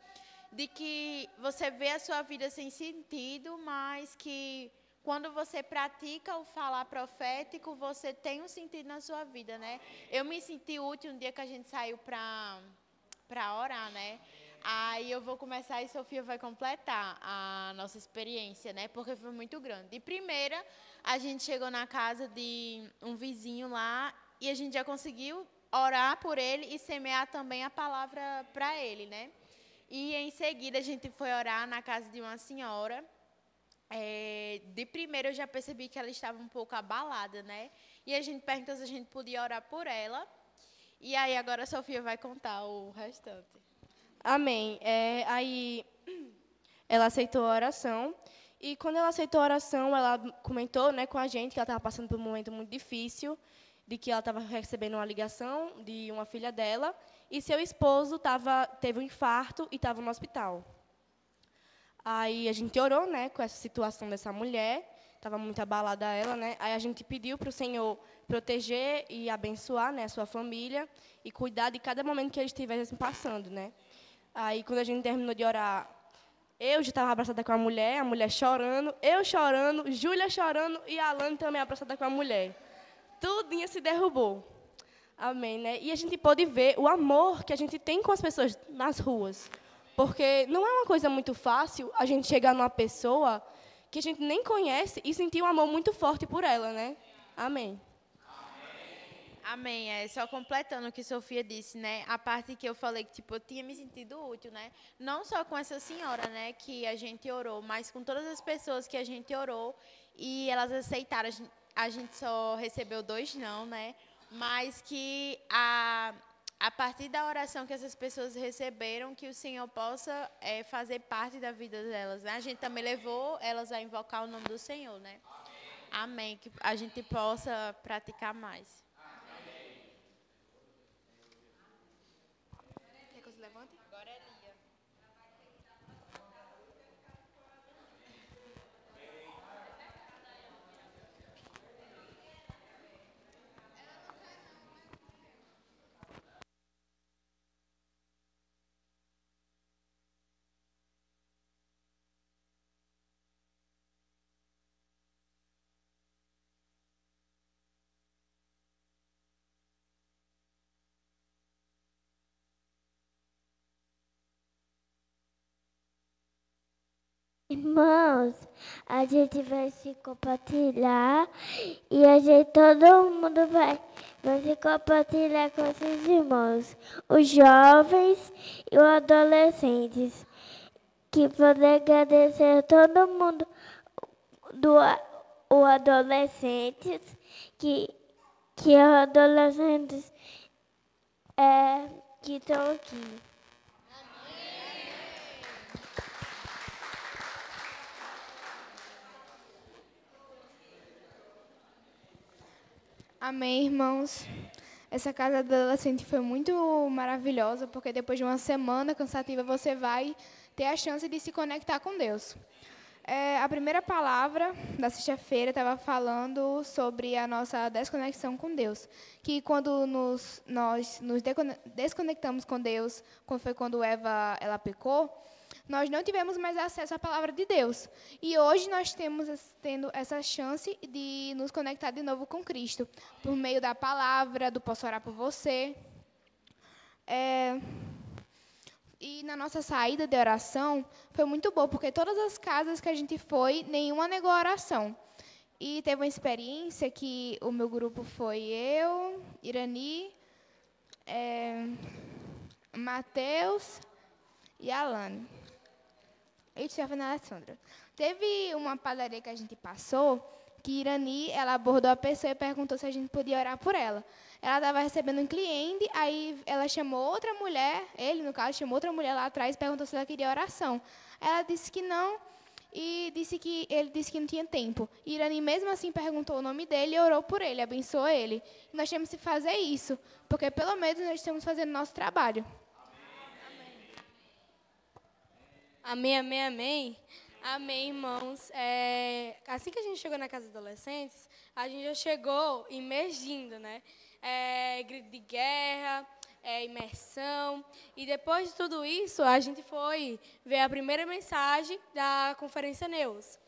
De que você vê a sua vida sem sentido, mas que quando você pratica o falar profético, você tem um sentido na sua vida, né? Eu me senti útil um dia que a gente saiu para orar, né? Aí eu vou começar e Sofia vai completar a nossa experiência, né? Porque foi muito grande. De primeira, a gente chegou na casa de um vizinho lá e a gente já conseguiu orar por ele e semear também a palavra para ele, né? E em seguida a gente foi orar na casa de uma senhora. De primeiro eu já percebi que ela estava um pouco abalada, né? E a gente perguntou se a gente podia orar por ela. E aí agora a Sofia vai contar o restante. Amém. Aí ela aceitou a oração. E quando ela aceitou a oração, ela comentou, né, com a gente que ela estava passando por um momento muito difícil, de que ela estava recebendo uma ligação de uma filha dela, e seu esposo teve um infarto e estava no hospital. Aí a gente orou, né, com essa situação dessa mulher, estava muito abalada ela, né? Aí a gente pediu para o Senhor proteger e abençoar, né, a sua família e cuidar de cada momento que eles estivessem passando, né? Aí quando a gente terminou de orar, eu já estava abraçada com a mulher chorando, eu chorando, Júlia chorando e a Alane também abraçada com a mulher. Tudinho se derrubou. Amém, né? E a gente pode ver o amor que a gente tem com as pessoas nas ruas. Porque não é uma coisa muito fácil a gente chegar numa pessoa que a gente nem conhece e sentir um amor muito forte por ela, né? Amém. Amém. Só completando o que Sofia disse, né? A parte que eu falei que, tipo, eu tinha me sentido útil, né? Não só com essa senhora, né, que a gente orou, mas com todas as pessoas que a gente orou e elas aceitaram. A gente só recebeu 2 não, né? Mas que a partir da oração que essas pessoas receberam, que o Senhor possa fazer parte da vida delas, né? A gente também levou elas a invocar o nome do Senhor, né? Amém. Que a gente possa praticar mais. Quer que eu se levante? Agora é Lia. Irmãos, a gente vai se compartilhar e todo mundo vai se compartilhar com esses irmãos, os jovens e os adolescentes, que podem agradecer a todo mundo, os adolescentes, que os adolescentes que estão aqui. Amém, irmãos. Essa casa do adolescente foi muito maravilhosa, porque depois de uma semana cansativa, você vai ter a chance de se conectar com Deus. A primeira palavra da sexta-feira estava falando sobre a nossa desconexão com Deus. Que quando nós nos desconectamos com Deus, quando Eva ela pecou, nós não tivemos mais acesso à palavra de Deus. E hoje nós tendo essa chance de nos conectar de novo com Cristo, por meio da palavra, do Posso Orar por Você. E na nossa saída de oração, foi muito bom, porque todas as casas que a gente foi, nenhuma negou a oração. E teve uma experiência que o meu grupo foi eu, Irani, Mateus e Alane. E Stefano e Alessandra. Teve uma padaria que a gente passou, que Irani, ela abordou a pessoa e perguntou se a gente podia orar por ela. Ela estava recebendo um cliente, aí ela chamou outra mulher, ele, no caso, chamou outra mulher lá atrás e perguntou se ela queria oração. Ela disse que não, e ele disse que não tinha tempo. Irani, mesmo assim, perguntou o nome dele e orou por ele, abençoou ele. E nós temos que fazer isso, porque pelo menos nós estamos fazendo nosso trabalho. Amém, amém, amém. Amém, irmãos. Assim que a gente chegou na Casa dos Adolescentes, a gente já chegou imergindo, né? Grito de guerra, imersão. E depois de tudo isso, a gente foi ver a primeira mensagem da Conferência Neus.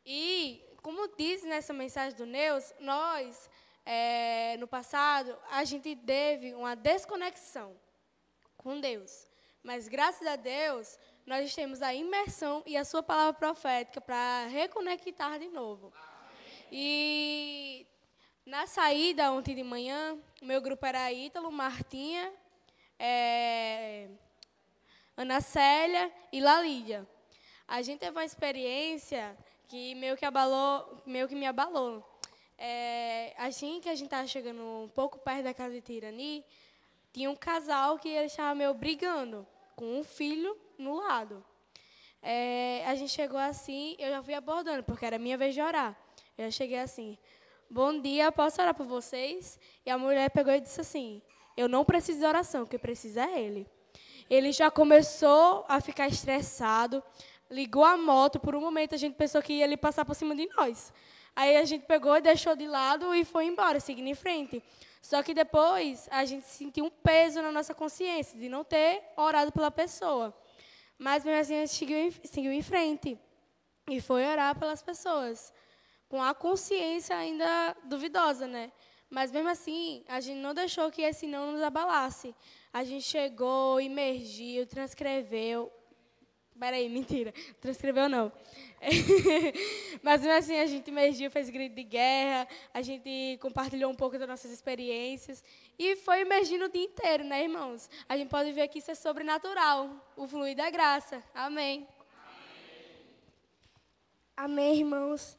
E, como diz nessa mensagem do Neus, nós, no passado, a gente teve uma desconexão com Deus. Mas, graças a Deus, nós temos a imersão e a sua palavra profética para reconectar de novo. E na saída, ontem de manhã, o meu grupo era Ítalo, Martinha, Ana Célia e Lalídia. A gente teve uma experiência que meio que me abalou. Assim que a gente estava chegando um pouco perto da casa de Tirani, tinha um casal que eles estavam meio brigando, com um filho no lado. A gente chegou assim, eu já fui abordando, porque era minha vez de orar. Eu já cheguei assim, bom dia, posso orar por vocês? E a mulher pegou e disse assim, eu não preciso de oração, o que precisa é ele. Ele já começou a ficar estressado, ligou a moto, por um momento a gente pensou que ia ele passar por cima de nós. Aí a gente pegou e deixou de lado e foi embora, seguindo em frente. Só que depois a gente sentiu um peso na nossa consciência de não ter orado pela pessoa. Mas mesmo assim a gente seguiu em frente e foi orar pelas pessoas, com a consciência ainda duvidosa, né? Mas mesmo assim a gente não deixou que esse não nos abalasse. A gente chegou, imergiu, transcreveu. Peraí, mentira. Transcreveu não. Mas mesmo assim a gente emergiu, fez grito de guerra, a gente compartilhou um pouco das nossas experiências e foi emergindo o dia inteiro, né, irmãos? A gente pode ver que isso é sobrenatural, o fluir da graça. Amém. Amém, irmãos.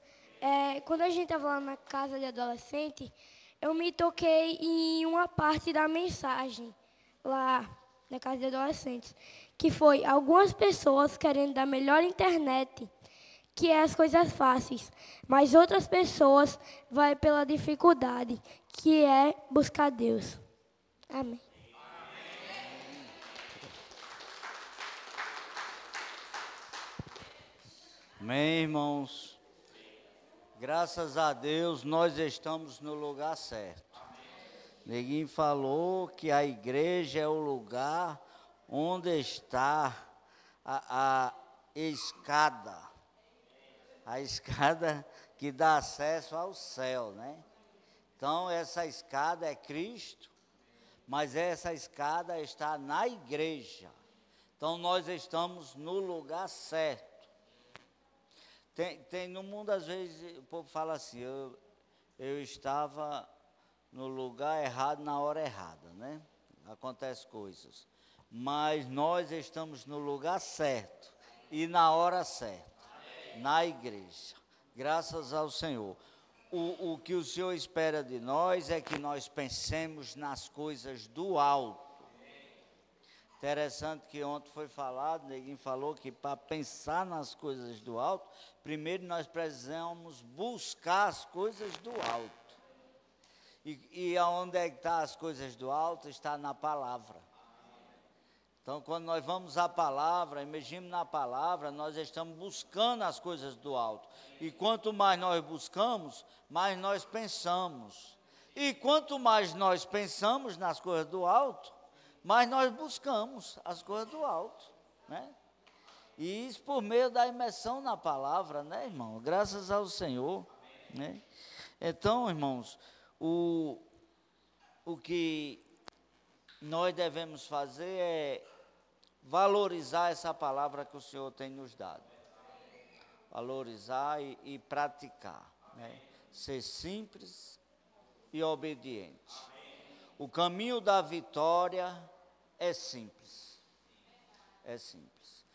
Quando a gente estava lá na casa de adolescente, eu me toquei em uma parte da mensagem lá na casa de adolescentes, que foi algumas pessoas querendo dar melhor internet, que é as coisas fáceis, mas outras pessoas vai pela dificuldade, que é buscar Deus. Amém. Amém, irmãos. Graças a Deus, nós estamos no lugar certo. Neguinho falou que a igreja é o lugar onde está a escada. A escada que dá acesso ao céu, né? Então, essa escada é Cristo, mas essa escada está na igreja. Então, nós estamos no lugar certo. Tem no mundo, às vezes, o povo fala assim, eu estava no lugar errado na hora errada, né? Acontece coisas. Mas nós estamos no lugar certo e na hora certa, na igreja. Graças ao Senhor. O que o Senhor espera de nós é que nós pensemos nas coisas do alto. Interessante que ontem foi falado, ninguém falou que para pensar nas coisas do alto, primeiro nós precisamos buscar as coisas do alto. E aonde é que está as coisas do alto? Está na palavra. Então, quando nós vamos à palavra, emergimos na palavra, nós estamos buscando as coisas do alto. E quanto mais nós buscamos, mais nós pensamos. E quanto mais nós pensamos nas coisas do alto, mais nós buscamos as coisas do alto, né? E isso por meio da imersão na palavra, né, irmão? Graças ao Senhor, né? Então, irmãos, o que nós devemos fazer é valorizar essa palavra que o Senhor tem nos dado. Valorizar e praticar, né? Ser simples e obediente. O caminho da vitória é simples. É simples.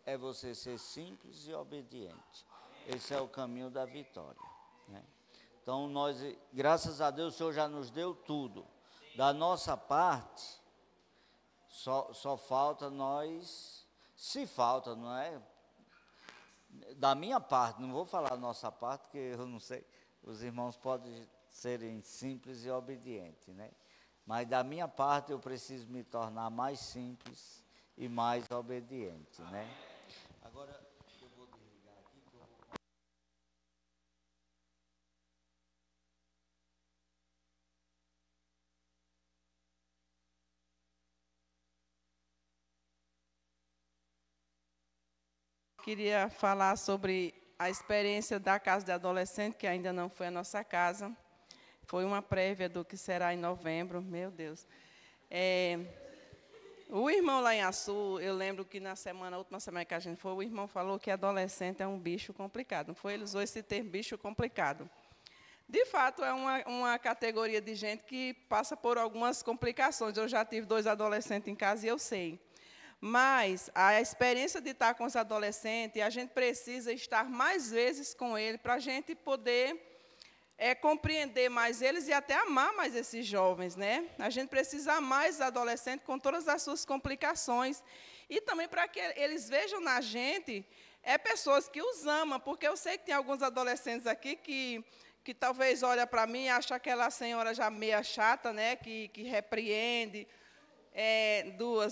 É você ser simples e obediente. Esse é o caminho da vitória. né? Então, nós, graças a Deus, o Senhor já nos deu tudo. Da nossa parte, só falta nós, se falta, não é? Da minha parte, não vou falar da nossa parte, porque eu não sei, os irmãos podem serem simples e obedientes, né? Mas da minha parte eu preciso me tornar mais simples e mais obediente, né? Agora eu vou desligar aqui que eu vou... Queria falar sobre a experiência da casa de adolescente, que ainda não foi a nossa casa. Foi uma prévia do que será em novembro, meu Deus. O irmão lá em Açu, eu lembro que na última semana que a gente foi, o irmão falou que adolescente é um bicho complicado. Não foi? Ele usou esse termo, bicho complicado. De fato, é uma categoria de gente que passa por algumas complicações. Eu já tive 2 adolescentes em casa e eu sei. Mas a experiência de estar com os adolescentes, a gente precisa estar mais vezes com eles para a gente poder compreender mais eles e até amar mais esses jovens, né? A gente precisa amar esses adolescentes com todas as suas complicações e também para que eles vejam na gente pessoas que os amam, porque eu sei que tem alguns adolescentes aqui que talvez olha para mim e acha aquela senhora já meia chata, né? Que repreende.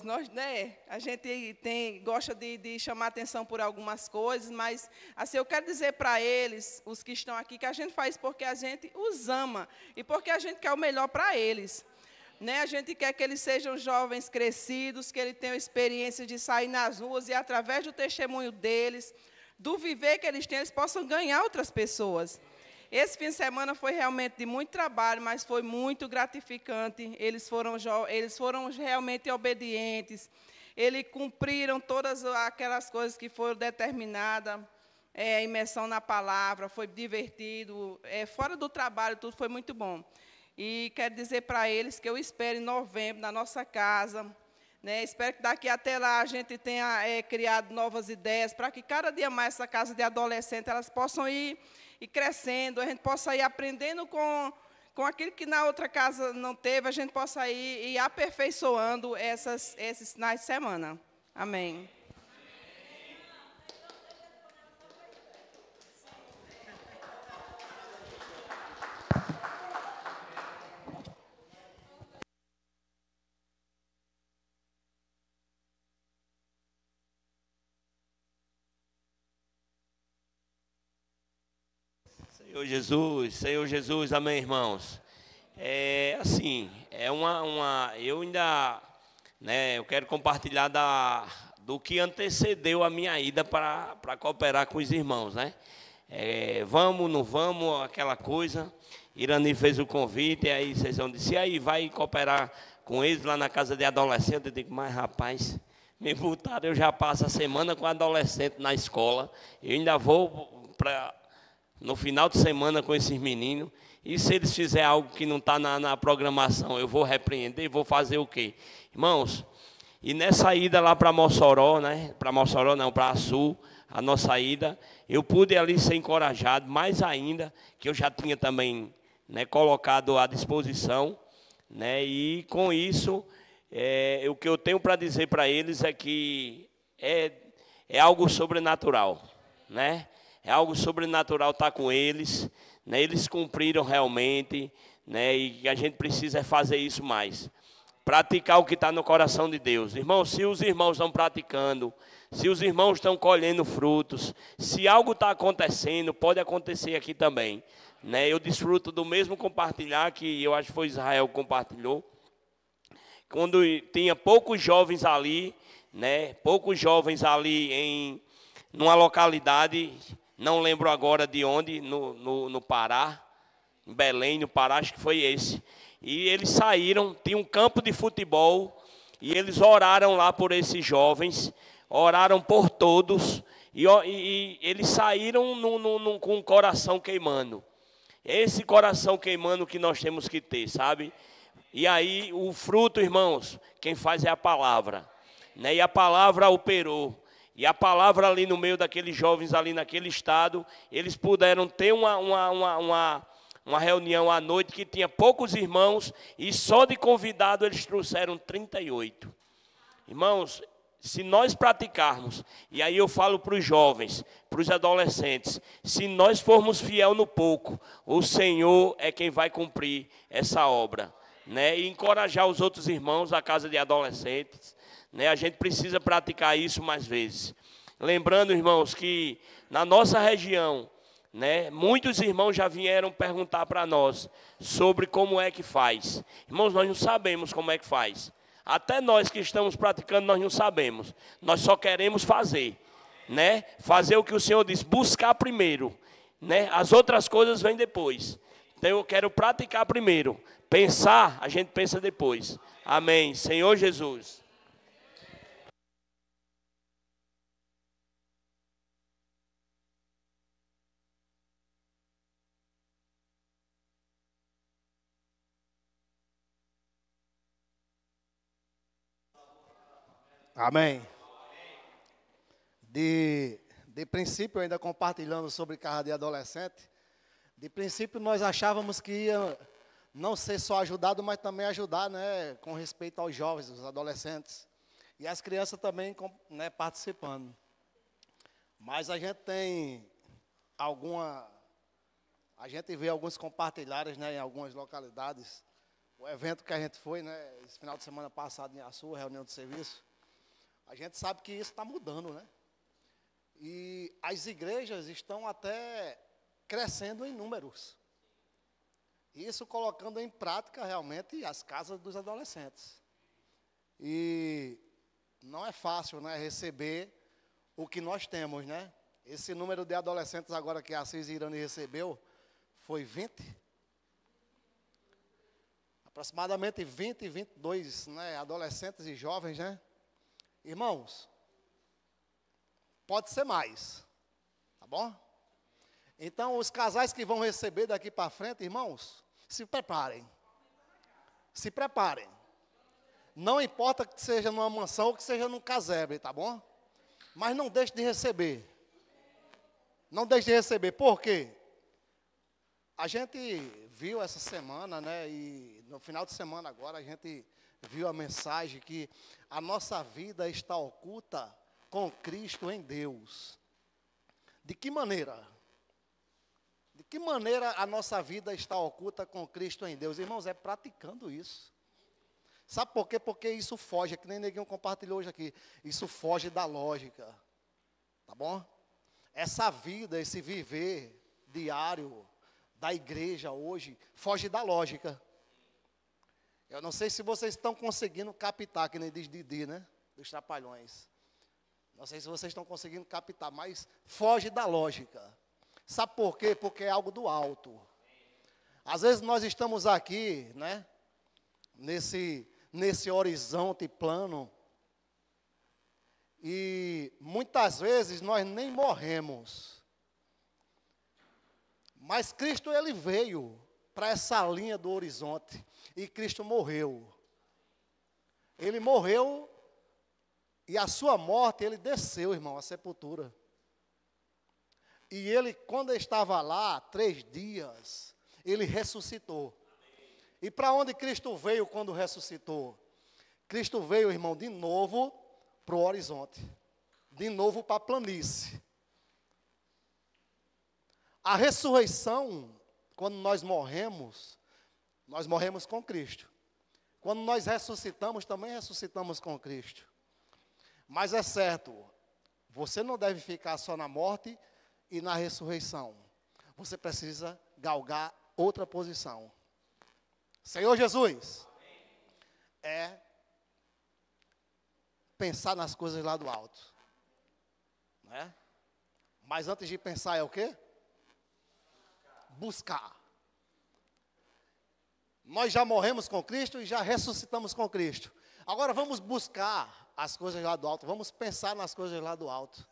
Nós, né, a gente gosta de chamar atenção por algumas coisas, mas assim, eu quero dizer para eles, os que estão aqui, que a gente faz porque a gente os ama e porque a gente quer o melhor para eles. Né? A gente quer que eles sejam jovens crescidos, que eles tenham experiência de sair nas ruas e, através do testemunho deles, do viver que eles têm, eles possam ganhar outras pessoas. Esse fim de semana foi realmente de muito trabalho, mas foi muito gratificante. Eles foram realmente obedientes. Eles cumpriram todas aquelas coisas que foram determinadas. Imersão na palavra, foi divertido. Fora do trabalho, tudo foi muito bom. E quero dizer para eles que eu espero em novembro, na nossa casa. Né? Espero que daqui até lá a gente tenha criado novas ideias, para que cada dia mais essa casa de adolescentes elas possam ir crescendo, a gente possa ir aprendendo com aquilo que na outra casa não teve, a gente possa ir aperfeiçoando esses finais de semana. Amém. Senhor Jesus, amém, irmãos. Eu ainda, né, eu quero compartilhar do que antecedeu a minha ida para cooperar com os irmãos, né? Vamos, não vamos, aquela coisa. Irani fez o convite, e aí vocês vão dizer, e aí vai cooperar com eles lá na casa de adolescente? Eu digo, mas rapaz, me botaram, eu já passo a semana com adolescente na escola, eu ainda vou no final de semana com esses meninos, e se eles fizerem algo que não está na programação, eu vou repreender, vou fazer o quê? Irmãos, e nessa ida lá para Mossoró, né? Para Açu, a nossa ida, eu pude ali ser encorajado, mais ainda, que eu já tinha também, né, colocado à disposição, né? E com isso, o que eu tenho para dizer para eles é que é algo sobrenatural, né? É algo sobrenatural estar com eles, né? Eles cumpriram realmente, né? E a gente precisa fazer isso mais. Praticar o que está no coração de Deus. Irmãos, se os irmãos estão praticando, se os irmãos estão colhendo frutos, se algo está acontecendo, pode acontecer aqui também. Né? Eu desfruto do mesmo compartilhar que eu acho que foi Israel que compartilhou. Quando tinha poucos jovens ali, né? Poucos jovens ali numa localidade, não lembro agora de onde, no Pará, em Belém, no Pará, acho que foi esse. E eles saíram, tinha um campo de futebol, e eles oraram lá por esses jovens, oraram por todos, e eles saíram com o coração queimando. Esse coração queimando que nós temos que ter, sabe? E aí, o fruto, irmãos, quem faz é a palavra. Né? E a palavra operou. E a palavra ali no meio daqueles jovens ali naquele estado, eles puderam ter uma reunião à noite que tinha poucos irmãos e só de convidado eles trouxeram 38. Irmãos, se nós praticarmos, e aí eu falo para os jovens, para os adolescentes, se nós formos fiel no pouco, o Senhor é quem vai cumprir essa obra, né? E encorajar os outros irmãos da casa de adolescentes, né? A gente precisa praticar isso mais vezes. Lembrando, irmãos, que na nossa região, né, muitos irmãos já vieram perguntar para nós sobre como é que faz. Irmãos, nós não sabemos como é que faz. Até nós que estamos praticando, nós não sabemos. Nós só queremos fazer, né? Fazer o que o Senhor diz, buscar primeiro, né? As outras coisas vêm depois. Então eu quero praticar primeiro. Pensar, a gente pensa depois. Amém. Senhor Jesus. Amém. De princípio, ainda compartilhando sobre casa de adolescente, de princípio nós achávamos que ia não ser só ajudado, mas também ajudar, né, com respeito aos jovens, os adolescentes. E as crianças também, né, participando. Mas a gente tem a gente vê alguns compartilhares, né, em algumas localidades. O evento que a gente foi, né, esse final de semana passado em Açu, reunião de serviço, a gente sabe que isso está mudando, né? E as igrejas estão até crescendo em números. Isso colocando em prática realmente as casas dos adolescentes. E não é fácil, né, receber o que nós temos, né? Esse número de adolescentes agora que a Assis Irani recebeu foi 20. Aproximadamente 20, 22, né, adolescentes e jovens, né? Irmãos, pode ser mais, tá bom? Então, os casais que vão receber daqui para frente, irmãos, se preparem. Se preparem. Não importa que seja numa mansão ou que seja num casebre, tá bom? Mas não deixe de receber. Não deixe de receber. Por quê? A gente viu essa semana, né, e no final de semana agora a gente viu a mensagem que a nossa vida está oculta com Cristo em Deus. De que maneira? De que maneira a nossa vida está oculta com Cristo em Deus? Irmãos, é praticando isso. Sabe por quê? Porque isso foge, que nem Neguinho compartilhou hoje aqui, isso foge da lógica. Tá bom? Essa vida, esse viver diário da igreja hoje, foge da lógica. Eu não sei se vocês estão conseguindo captar, que nem diz Didi, né? Dos Trapalhões. Não sei se vocês estão conseguindo captar, mas foge da lógica. Sabe por quê? Porque é algo do alto. Às vezes nós estamos aqui, né? Nesse horizonte plano. E muitas vezes nós nem morremos. Mas Cristo, ele veio para essa linha do horizonte. E Cristo morreu. Ele morreu e a sua morte, ele desceu, irmão, à sepultura. E ele, quando estava lá, 3 dias, ele ressuscitou. E para onde Cristo veio quando ressuscitou? Cristo veio, irmão, de novo para o horizonte. De novo para a planície. A ressurreição, quando nós morremos com Cristo. Quando nós ressuscitamos, também ressuscitamos com Cristo. Mas é certo, você não deve ficar só na morte e na ressurreição. Você precisa galgar outra posição. Senhor Jesus, é pensar nas coisas lá do alto. Né? Mas antes de pensar é o quê? Buscar. Nós já morremos com Cristo e já ressuscitamos com Cristo. Agora vamos buscar as coisas lá do alto. Vamos pensar nas coisas lá do alto.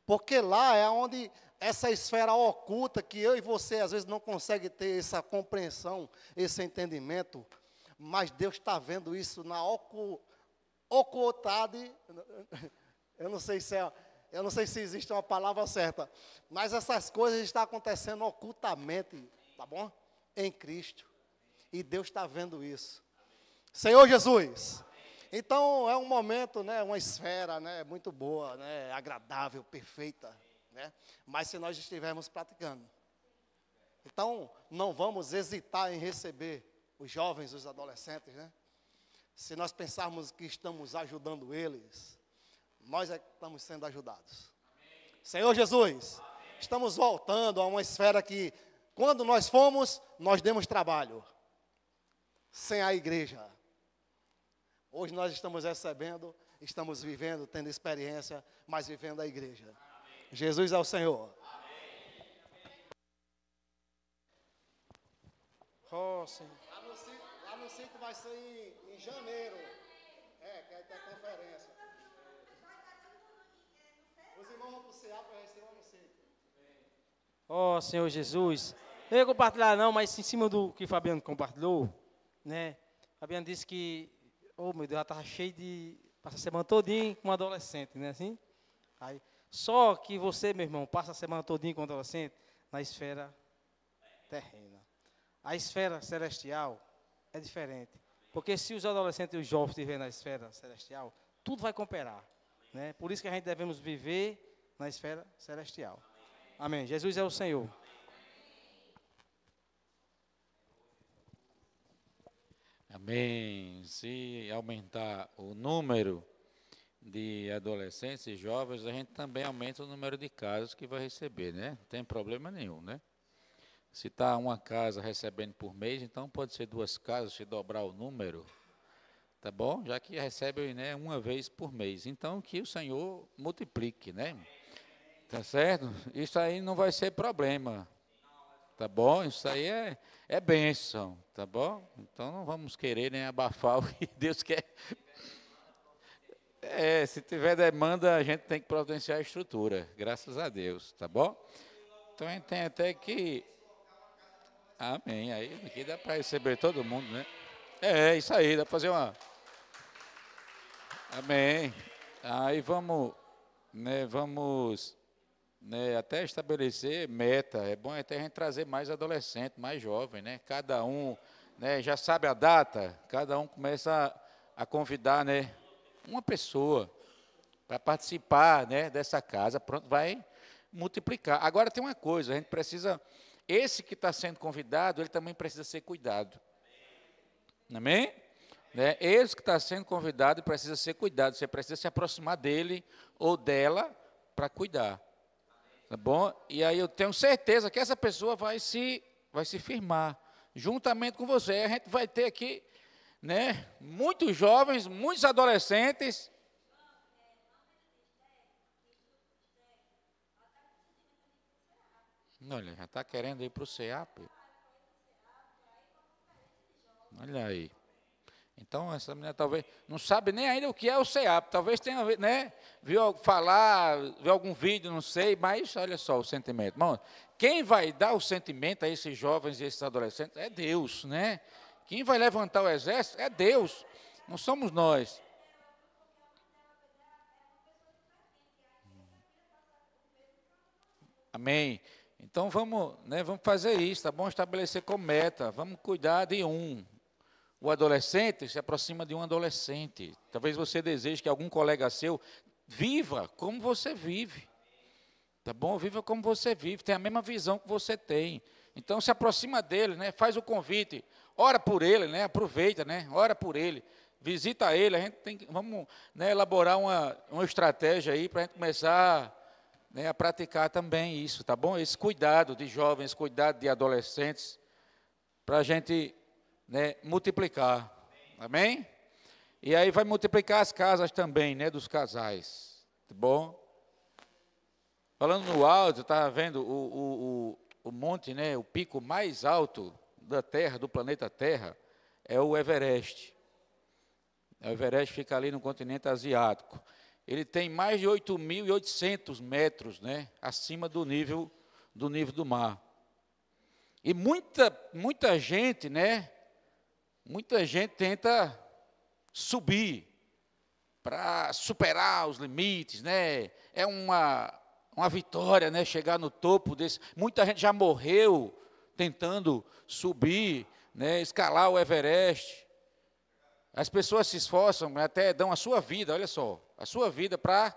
Porque lá é onde essa esfera oculta que eu e você às vezes não consegue ter essa compreensão, esse entendimento. Mas Deus está vendo isso na ocultade. Eu não sei se é Eu não sei se existe uma palavra certa, mas essas coisas estão acontecendo ocultamente, tá bom? Em Cristo. E Deus está vendo isso. Senhor Jesus. Então é um momento, né, uma esfera, né, muito boa, né, agradável, perfeita, né? Mas se nós estivermos praticando. Então não vamos hesitar em receber os jovens, os adolescentes, né? Se nós pensarmos que estamos ajudando eles, nós é que estamos sendo ajudados. Senhor Jesus, estamos voltando a uma esfera que, quando nós fomos, nós demos trabalho. Sem a igreja. Hoje nós estamos recebendo, estamos vivendo, tendo experiência, mas vivendo a igreja. Amém. Jesus é o Senhor. Oh, Senhor. Lá no sítio vai ser em janeiro. Que vai ter conferência. Os irmãos vão para o CA para receber lá no sítio. Oh, Senhor Jesus. Não ia compartilhar não, mas em cima do que o Fabiano compartilhou, né? Fabiano disse que, oh meu Deus, ela estava cheia de... Passa a semana todinha com um adolescente, né assim? Aí, só que você, meu irmão, passa a semana todinha com um adolescente na esfera terrena. A esfera celestial é diferente. Porque se os adolescentes e os jovens estiverem na esfera celestial, tudo vai cooperar, né? Por isso que a gente devemos viver na esfera celestial. Amém. Jesus é o Senhor. Amém. Se aumentar o número de adolescentes e jovens, a gente também aumenta o número de casas que vai receber, né? Não tem problema nenhum, né? Se está uma casa recebendo por mês, então pode ser 2 casas, se dobrar o número, tá bom? Já que recebe, né, uma vez por mês. Então, que o Senhor multiplique, né? Tá certo? Isso aí não vai ser problema. Tá bom? Isso aí é bênção, tá bom? Então não vamos querer nem abafar o que Deus quer. Se tiver demanda, a gente tem que providenciar a estrutura, graças a Deus, tá bom? Então a gente tem até que... Amém, aí aqui dá para receber todo mundo, né? Isso aí, dá para fazer uma... Amém. Aí vamos até estabelecer meta. É bom até a gente trazer mais adolescente, mais jovem, né? Cada um, né, já sabe a data, cada um começa a convidar, né, uma pessoa para participar, né, dessa casa. Pronto, vai multiplicar. Agora tem uma coisa, a gente precisa, esse que está sendo convidado, ele também precisa ser cuidado. Amém? Né? Esse que está sendo convidado precisa ser cuidado. Você precisa se aproximar dele ou dela para cuidar. Tá bom? E aí eu tenho certeza que essa pessoa vai se firmar juntamente com você. A gente vai ter aqui, né, muitos jovens, muitos adolescentes. Olha, já está querendo ir para o CEAP. Olha aí. Então, essa menina talvez não sabe nem ainda o que é o CEAP. Talvez tenha, né, viu algum vídeo, não sei, mas olha só o sentimento. Irmão, quem vai dar o sentimento a esses jovens e esses adolescentes é Deus, né? Quem vai levantar o exército é Deus, não somos nós. Amém. Então, vamos fazer isso, tá bom? Estabelecer como meta, vamos cuidar de um. O adolescente se aproxima de um adolescente. Talvez você deseje que algum colega seu viva como você vive. Tá bom? Viva como você vive, tem a mesma visão que você tem. Então se aproxima dele, né? Faz o convite, ora por ele, né? Aproveita, né? Ora por ele, visita ele. A gente vamos, né, elaborar uma estratégia aí para a gente começar, né, a praticar também isso, tá bom? Esse cuidado de jovens, cuidado de adolescentes, para a gente, né, multiplicar, amém? E aí vai multiplicar as casas também, né, dos casais, tá bom? Falando no alto, estava vendo o monte, né, o pico mais alto da Terra, do planeta Terra, é o Everest. O Everest fica ali no continente asiático. Ele tem mais de 8.800 metros, né, acima do nível do mar. E muita gente, né, muita gente tenta subir, para superar os limites, né? É uma vitória, né? Chegar no topo desse. Muita gente já morreu tentando subir, né? Escalar o Everest. As pessoas se esforçam, até dão a sua vida, olha só, a sua vida para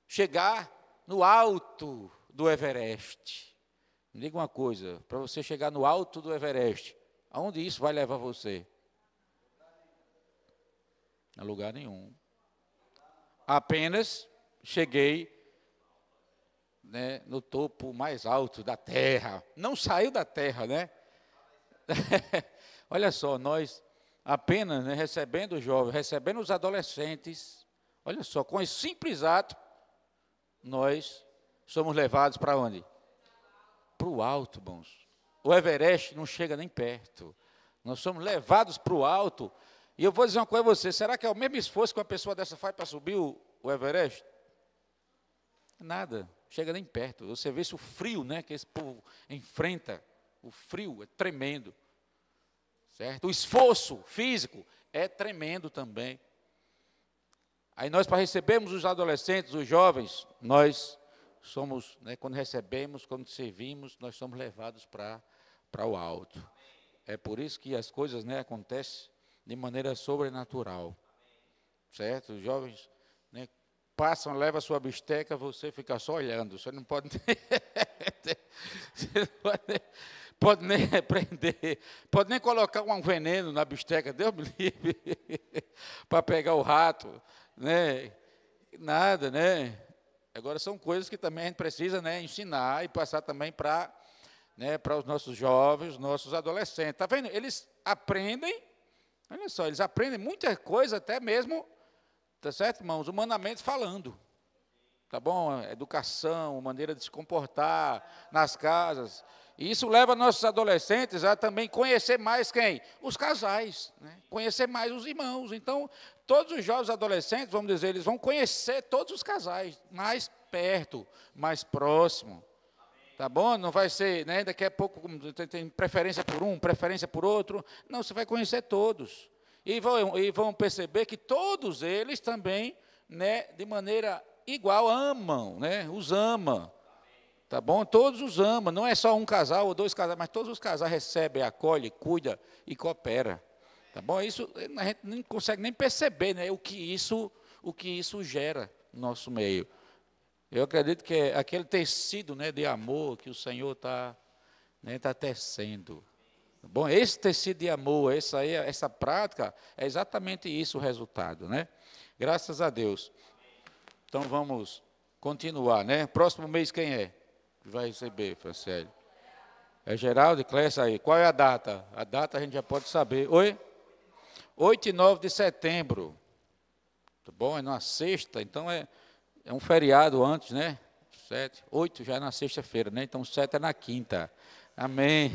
chegar no alto do Everest. Me diga uma coisa, para você chegar no alto do Everest, aonde isso vai levar você? A lugar nenhum. Apenas cheguei, né, no topo mais alto da terra. Não saiu da terra, né? Olha só, nós apenas, né, recebendo os jovens, recebendo os adolescentes, olha só, com esse simples ato, nós somos levados para onde? Para o alto, irmãos. O Everest não chega nem perto. Nós somos levados para o alto. E eu vou dizer uma coisa a você, será que é o mesmo esforço que uma pessoa dessa faz para subir o Everest? Nada, chega nem perto. Você vê o frio, né, que esse povo enfrenta. O frio é tremendo. Certo? O esforço físico é tremendo também. Aí nós, para recebermos os adolescentes, os jovens, nós somos, né, quando recebemos, quando servimos, nós somos levados para o alto. É por isso que as coisas, né, acontecem de maneira sobrenatural. Certo? Os jovens, né, passam, levam a sua bisteca, você fica só olhando. Você não pode pode nem repreender, pode nem colocar um veneno na bisteca, Deus me livre, para pegar o rato, né? Nada, né? Agora são coisas que também a gente precisa, né, ensinar e passar também para, né, para os nossos jovens, os nossos adolescentes. Está vendo? Eles aprendem, olha só, eles aprendem muita coisa, até mesmo, tá certo, irmãos, humanamente falando. Tá bom? Educação, maneira de se comportar nas casas. E isso leva nossos adolescentes a também conhecer mais quem? Os casais, né? Conhecer mais os irmãos. Então, todos os jovens adolescentes, vamos dizer, eles vão conhecer todos os casais, mais perto, mais próximo. Tá bom? Não vai ser, né, daqui a pouco tem preferência por um, preferência por outro. Não, você vai conhecer todos. E vão perceber que todos eles também, né, de maneira igual amam, né? Os ama. Tá bom? Todos os amam, não é só um casal ou dois casais, mas todos os casais recebem, acolhem, cuidam e cooperam. Tá bom? Isso a gente não consegue nem perceber, né, o que isso gera no nosso meio. Eu acredito que é aquele tecido, né, de amor que o Senhor está, né, tá tecendo. Tá bom? Esse tecido de amor, essa prática, é exatamente isso o resultado, né? Graças a Deus. Então vamos continuar, né? Próximo mês quem é? Vai receber, Franciele. É Geraldo e Clécia aí. Qual é a data? A data a gente já pode saber. Oi? 8 e 9 de setembro. Tá bom? É numa sexta, então é um feriado antes, né? 7, 8 já é na sexta-feira, né? Então 7 é na quinta. Amém.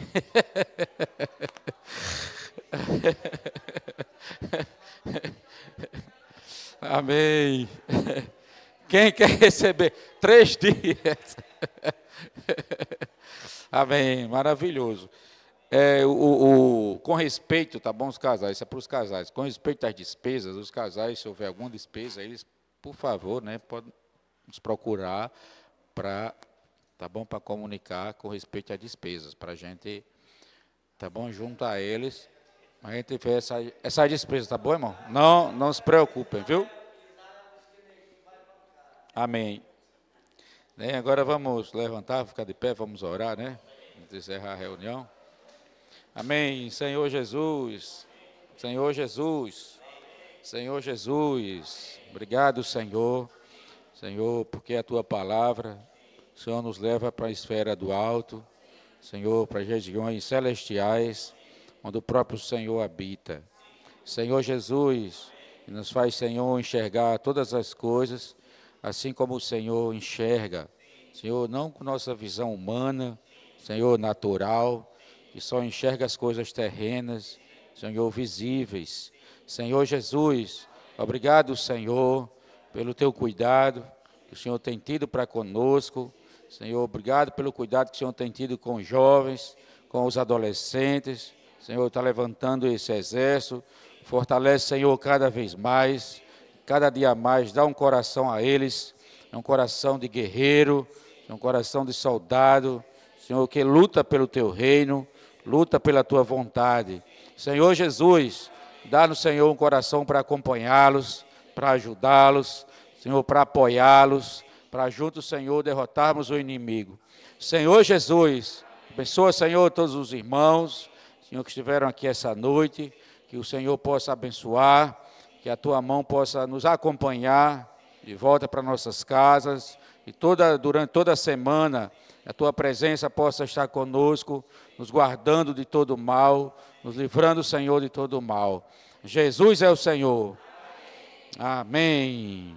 Amém. Quem quer receber 3 dias? Amém, maravilhoso. Com respeito, tá bom, os casais, isso é para os casais. Com respeito às despesas, os casais, se houver alguma despesa, eles, por favor, né, podem nos procurar para, tá bom, para comunicar com respeito às despesas, para a gente, tá bom, junto a eles, a gente vê essa despesa, tá bom, irmão? Não se preocupem, viu? Amém. Agora vamos levantar, ficar de pé, vamos orar, né? Vamos encerrar a reunião. Amém. Senhor Jesus, Senhor Jesus, Senhor Jesus. Obrigado, Senhor. Senhor, porque a Tua palavra, Senhor, nos leva para a esfera do alto, Senhor, para as regiões celestiais, onde o próprio Senhor habita. Senhor Jesus, nos faz, Senhor, enxergar todas as coisas, assim como o Senhor enxerga, Senhor, não com nossa visão humana, Senhor, natural, que só enxerga as coisas terrenas, Senhor, visíveis. Senhor Jesus, obrigado, Senhor, pelo Teu cuidado que o Senhor tem tido para conosco. Senhor, obrigado pelo cuidado que o Senhor tem tido com os jovens, com os adolescentes. Senhor, está levantando esse exército, fortalece, Senhor, cada vez mais. cada dia mais, dá um coração a eles, um coração de guerreiro, um coração de soldado, Senhor, que luta pelo teu reino, luta pela tua vontade. Senhor Jesus, dá-nos, Senhor, um coração para acompanhá-los, para ajudá-los, Senhor, para apoiá-los, para juntos, Senhor, derrotarmos o inimigo. Senhor Jesus, abençoa, Senhor, todos os irmãos, Senhor, que estiveram aqui essa noite, que o Senhor possa abençoar, que a tua mão possa nos acompanhar de volta para nossas casas, e durante toda a semana a tua presença possa estar conosco, nos guardando de todo mal, nos livrando, Senhor, de todo mal. Jesus é o Senhor. Amém.